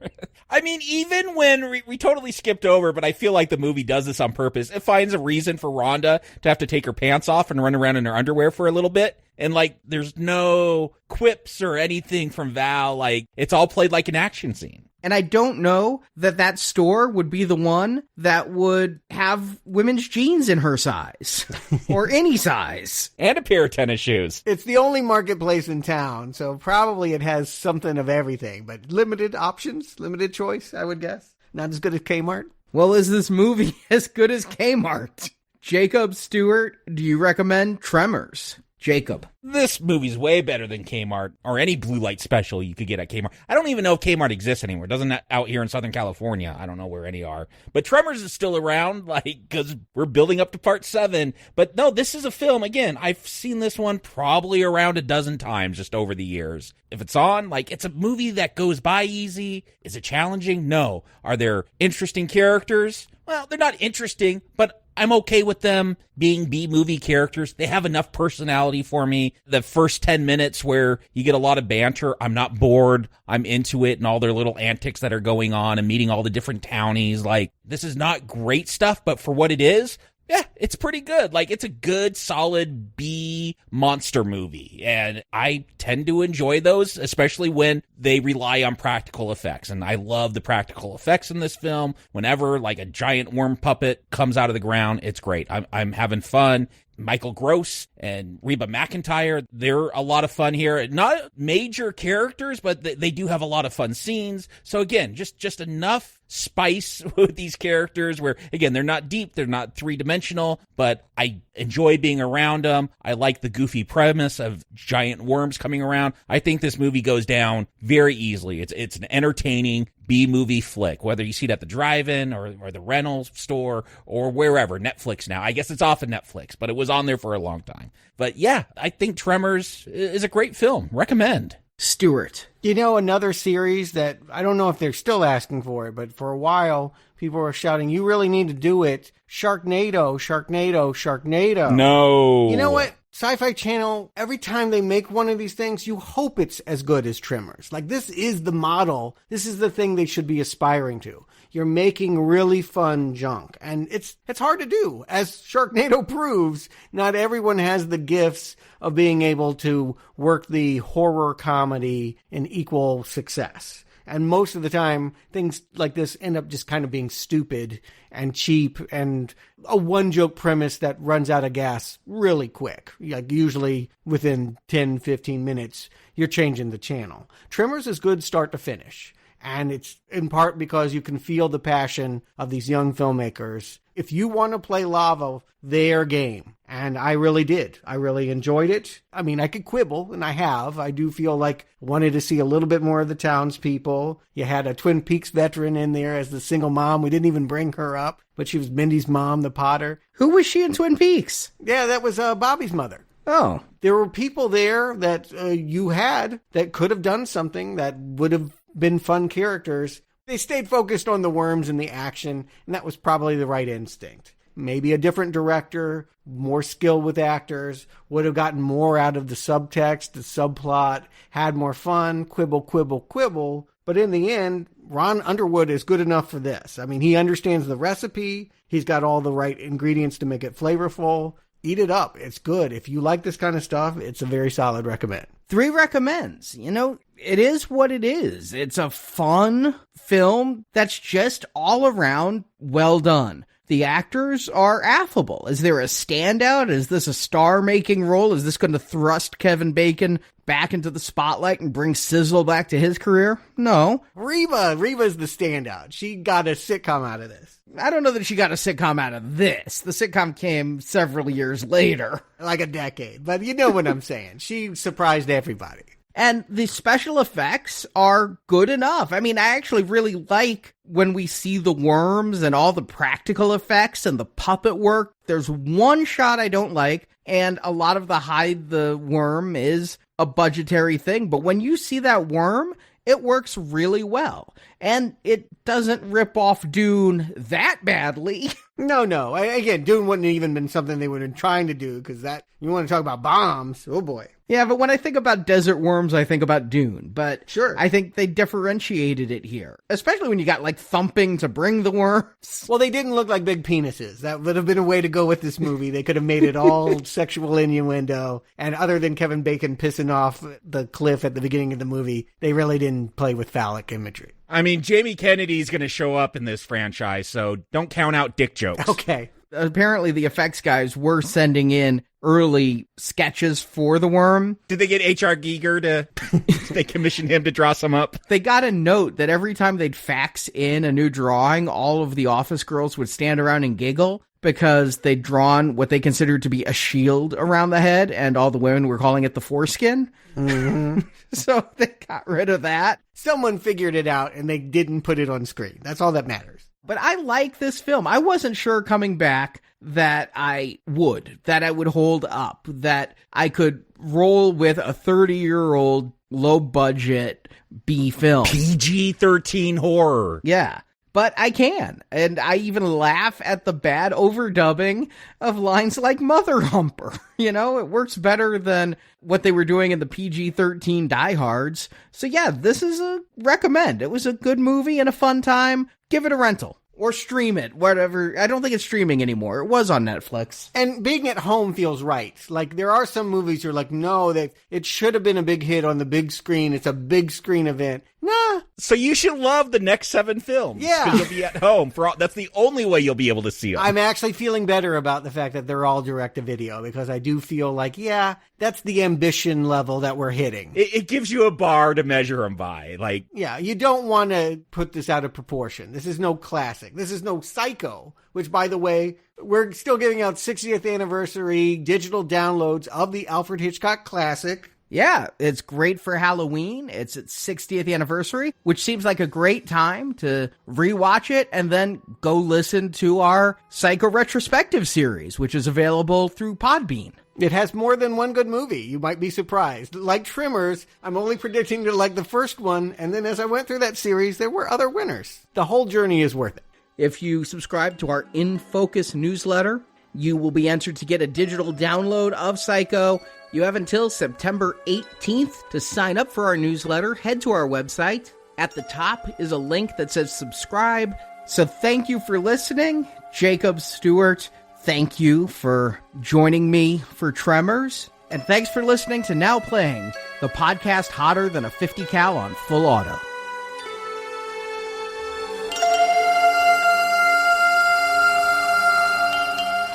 I mean, even when we totally skipped over, but I feel like the movie does this on purpose. It finds a reason for Rhonda to have to take her pants off and run around in her underwear for a little bit. And, there's no quips or anything from Val. It's all played like an action scene. And I don't know that store would be the one that would have women's jeans in her size. Or any size. And a pair of tennis shoes. It's the only marketplace in town, so probably it has something of everything. But limited options, limited choice, I would guess. Not as good as Kmart. Well, is this movie as good as Kmart? Jakob, Stuart, do you recommend Tremors? Jakob. This movie's way better than Kmart or any blue light special you could get at Kmart. I don't even know if Kmart exists anymore. It doesn't out here in Southern California. I don't know where any are. But Tremors is still around, because we're building up to part 7. But no, this is a film. Again, I've seen this one probably around a dozen times just over the years. If it's on, it's a movie that goes by easy. Is it challenging? No. Are there interesting characters? Well, they're not interesting, but I'm okay with them being B-movie characters. They have enough personality for me. The first 10 minutes where you get a lot of banter, I'm not bored. I'm into it and all their little antics that are going on and meeting all the different townies. This is not great stuff, but for what it is, yeah, it's pretty good. It's a good, solid B monster movie. And I tend to enjoy those, especially when they rely on practical effects. And I love the practical effects in this film. Whenever, a giant worm puppet comes out of the ground, it's great. I'm having fun. Michael Gross and Reba MacEntire. They're a lot of fun here. Not major characters, but they do have a lot of fun scenes. So again, just enough spice with these characters where, again, they're not deep, they're not three-dimensional, but I enjoy being around them. I like the goofy premise of giant worms coming around. I think this movie goes down very easily. It's an entertaining B-movie flick, whether you see it at the drive-in or the rental store or wherever. Netflix now. I guess it's off of Netflix, but it was on there for a long time. But yeah, I think Tremors is a great film. Recommend. Stuart. You know, another series that I don't know if they're still asking for it, but for a while, people were shouting, you really need to do it. Sharknado, Sharknado, Sharknado. No. You know what? Sci-Fi Channel, every time they make one of these things, you hope it's as good as Tremors. Like, this is the model. This is the thing they should be aspiring to. You're making really fun junk. And it's hard to do. As Sharknado proves, not everyone has the gifts of being able to work the horror comedy in equal success. And most of the time, things like this end up just kind of being stupid and cheap and a one-joke premise that runs out of gas really quick. Like, usually within 10, 15 minutes, you're changing the channel. Tremors is good start to finish. And it's in part because you can feel the passion of these young filmmakers. If you want to play lava, their game. And I really did. I really enjoyed it. I mean, I could quibble, and I have. I do feel like I wanted to see a little bit more of the townspeople. You had a Twin Peaks veteran in there as the single mom. We didn't even bring her up, but she was Mindy's mom, the Potter. Who was she in Twin Peaks? Yeah, that was Bobby's mother. Oh. There were people there that you had that could have done something that would have been fun characters. They stayed focused on the worms and the action, and that was probably the right instinct. Maybe a different director, more skill with actors, would have gotten more out of the subtext, the subplot, had more fun, quibble, quibble, quibble. But in the end, Ron Underwood is good enough for this. I mean, he understands the recipe. He's got all the right ingredients to make it flavorful. Eat it up. It's good. If you like this kind of stuff, it's a very solid recommend. 3 recommends. You know, it is what it is. It's a fun film that's just all around well done. The actors are affable. Is there a standout? Is this a star-making role? Is this going to thrust Kevin Bacon back into the spotlight and bring sizzle back to his career? No. Reba's the standout. She got a sitcom out of this. I don't know that she got a sitcom out of this. The sitcom came several years later. Like a decade. But you know what I'm saying. She surprised everybody. And the special effects are good enough. I mean, I actually really like when we see the worms and all the practical effects and the puppet work. There's one shot I don't like, and a lot of the hide the worm is a budgetary thing. But when you see that worm, it works really well. And it doesn't rip off Dune that badly. No. Again, Dune wouldn't have even been something they would have been trying to do, because that, you want to talk about bombs, oh boy. Yeah, but when I think about desert worms, I think about Dune. But sure, I think they differentiated it here, especially when you got like thumping to bring the worms. Well, they didn't look like big penises. That would have been a way to go with this movie. They could have made it all sexual innuendo. And other than Kevin Bacon pissing off the cliff at the beginning of the movie, they really didn't play with phallic imagery. I mean, Jamie Kennedy's going to show up in this franchise, so don't count out dick jokes. Okay. Apparently, the effects guys were sending in early sketches for the worm. Did they get H.R. Giger to... they commissioned him to draw some up? They got a note that every time they'd fax in a new drawing, all of the office girls would stand around and giggle because they'd drawn what they considered to be a shield around the head, and all the women were calling it the foreskin. Mm-hmm. So they got rid of that. Someone figured it out, and they didn't put it on screen. That's all that matters. But I like this film. I wasn't sure coming back that I would hold up, that I could roll with a 30-year-old low-budget B film. PG-13 horror. Yeah, but I can. And I even laugh at the bad overdubbing of lines like Mother Humper. You know, it works better than what they were doing in the PG-13 diehards. So yeah, this is a recommend. It was a good movie and a fun time. Give it a rental. Or stream it, whatever. I don't think it's streaming anymore. It was on Netflix. And being at home feels right. Like, there are some movies you're like, no, that it should have been a big hit on the big screen. It's a big screen event. Nah. So you should love the next 7 films. Yeah. Because you'll be at home. That's the only way you'll be able to see them. I'm actually feeling better about the fact that they're all direct-to-video, because I do feel like, yeah, that's the ambition level that we're hitting. It gives you a bar to measure them by. Like, yeah, you don't want to put this out of proportion. This is no classic. This is no Psycho, which, by the way, we're still giving out 60th anniversary digital downloads of the Alfred Hitchcock classic. Yeah, it's great for Halloween. It's its 60th anniversary, which seems like a great time to rewatch it and then go listen to our Psycho retrospective series, which is available through Podbean. It has more than one good movie. You might be surprised. Like Tremors, I'm only predicting to like the first one, and then as I went through that series, there were other winners. The whole journey is worth it. If you subscribe to our In Focus newsletter, you will be entered to get a digital download of Psycho. You have until September 18th to sign up for our newsletter. Head to our website. At the top is a link that says subscribe. So thank you for listening. Jakob, Stuart, thank you for joining me for Tremors. And thanks for listening to Now Playing, the podcast hotter than a 50 cal on full auto.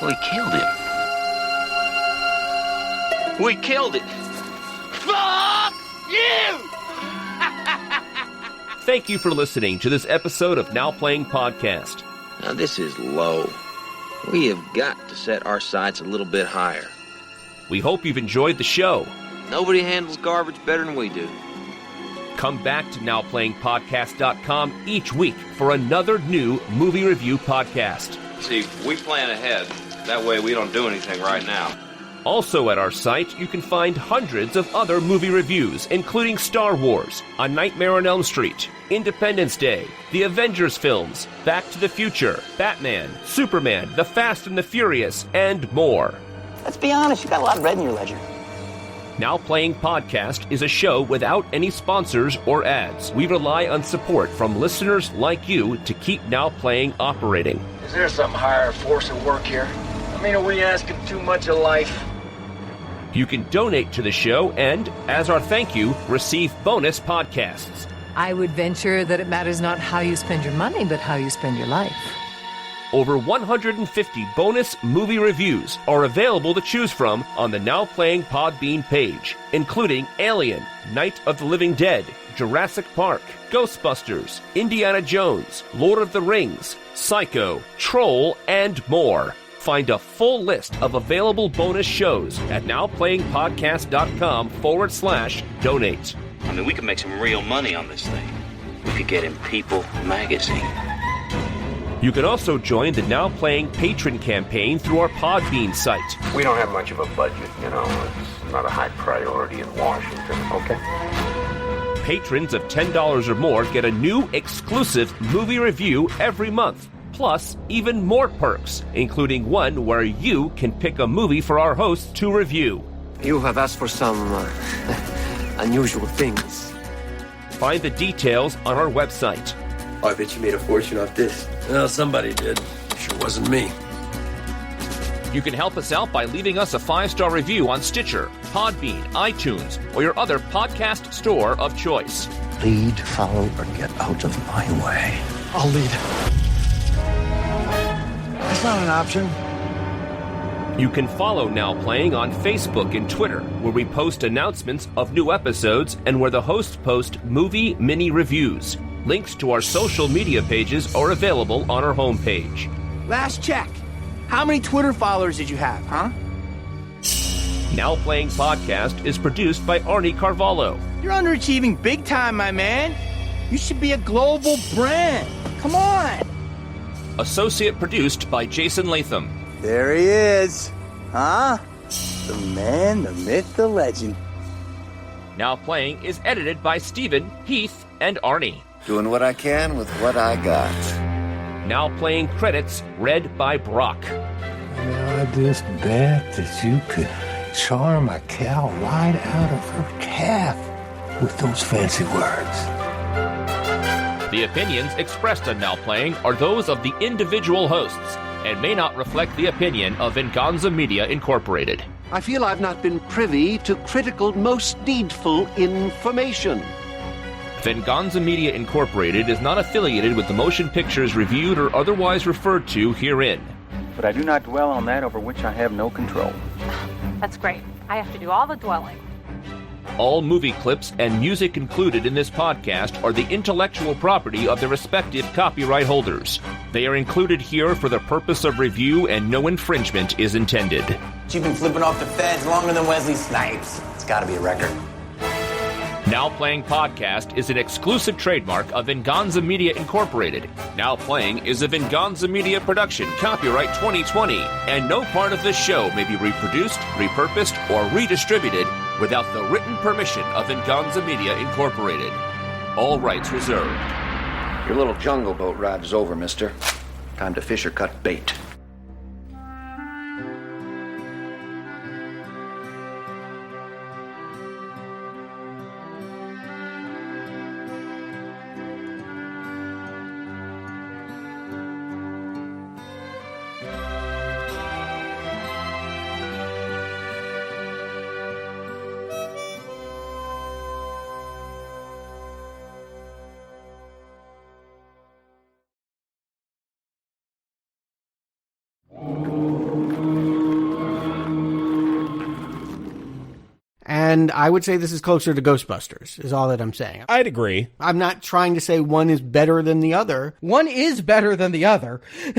We killed him. We killed it. Fuck you! Thank you for listening to this episode of Now Playing Podcast. Now this is low. We have got to set our sights a little bit higher. We hope you've enjoyed the show. Nobody handles garbage better than we do. Come back to NowPlayingPodcast.com each week for another new movie review podcast. See, we plan ahead. That way we don't do anything right now. Also at our site, you can find hundreds of other movie reviews, including Star Wars, A Nightmare on Elm Street, Independence Day, the Avengers films, Back to the Future, Batman, Superman, The Fast and the Furious, and more. Let's be honest, you got a lot of red in your ledger. Now Playing Podcast is a show without any sponsors or ads. We rely on support from listeners like you to keep Now Playing operating. Is there some higher force at work here? I mean, are we asking too much of life? You can donate to the show and, as our thank you, receive bonus podcasts. I would venture that it matters not how you spend your money, but how you spend your life. Over 150 bonus movie reviews are available to choose from on the Now Playing Podbean page, including Alien, Night of the Living Dead, Jurassic Park, Ghostbusters, Indiana Jones, Lord of the Rings, Psycho, Troll, and more. Find a full list of available bonus shows at nowplayingpodcast.com/donate. I mean, we could make some real money on this thing. We could get in People magazine. You can also join the Now Playing patron campaign through our Podbean site. We don't have much of a budget, you know. It's not a high priority in Washington, okay? Patrons of $10 or more get a new exclusive movie review every month. Plus, even more perks, including one where you can pick a movie for our hosts to review. You have asked for some unusual things. Find the details on our website. Oh, I bet you made a fortune off this. Well, somebody did. Sure wasn't me. You can help us out by leaving us a 5-star review on Stitcher, Podbean, iTunes, or your other podcast store of choice. Lead, follow, or get out of my way. I'll lead. That's not an option. You can follow Now Playing on Facebook and Twitter, where we post announcements of new episodes and where the hosts post movie mini reviews. Links to our social media pages are available on our homepage. Last check. How many Twitter followers did you have, huh? Now Playing Podcast is produced by Arnie Carvalho. You're underachieving big time, my man. You should be a global brand. Come on. Associate produced by Jason Latham. There he is. Huh? The man, the myth, the legend. Now Playing is edited by Stephen, Heath, and Arnie. Doing what I can with what I got. Now Playing credits read by Brock. I just bet that you could charm a cow right out of her calf with those fancy words. The opinions expressed on Now Playing are those of the individual hosts and may not reflect the opinion of Venganza Media Incorporated. I feel I've not been privy to critical, most needful information. Venganza Media Incorporated is not affiliated with the motion pictures reviewed or otherwise referred to herein. But I do not dwell on that over which I have no control. That's great. I have to do all the dwelling. All movie clips and music included in this podcast are the intellectual property of their respective copyright holders. They are included here for the purpose of review and no infringement is intended. You've been flipping off the feds longer than Wesley Snipes. It's got to be a record. Now Playing Podcast is an exclusive trademark of Venganza Media Incorporated. Now Playing is a Venganza Media production, copyright 2020, and no part of this show may be reproduced, repurposed, or redistributed without the written permission of Venganza Media Incorporated. All rights reserved. Your little jungle boat ride is over, mister. Time to fish or cut bait. And I would say this is closer to Ghostbusters, is all that I'm saying. I'd agree. I'm not trying to say one is better than the other. One is better than the other. I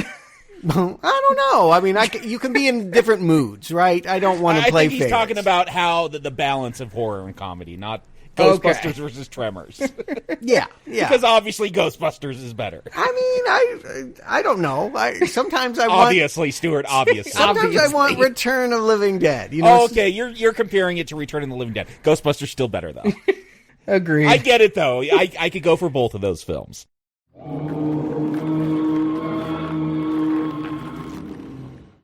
don't know. I mean, you can be in different moods, right? I don't want to play I think he's talking about how the balance of horror and comedy, not Ghostbusters versus Tremors. Yeah. Because obviously Ghostbusters is better. I mean, I don't know. Sometimes I want... Obviously, Stuart, obviously. Sometimes I want Return of Living Dead. You know, okay, you're comparing it to Return of the Living Dead. Ghostbusters still better, though. Agreed. I get it, though. I could go for both of those films.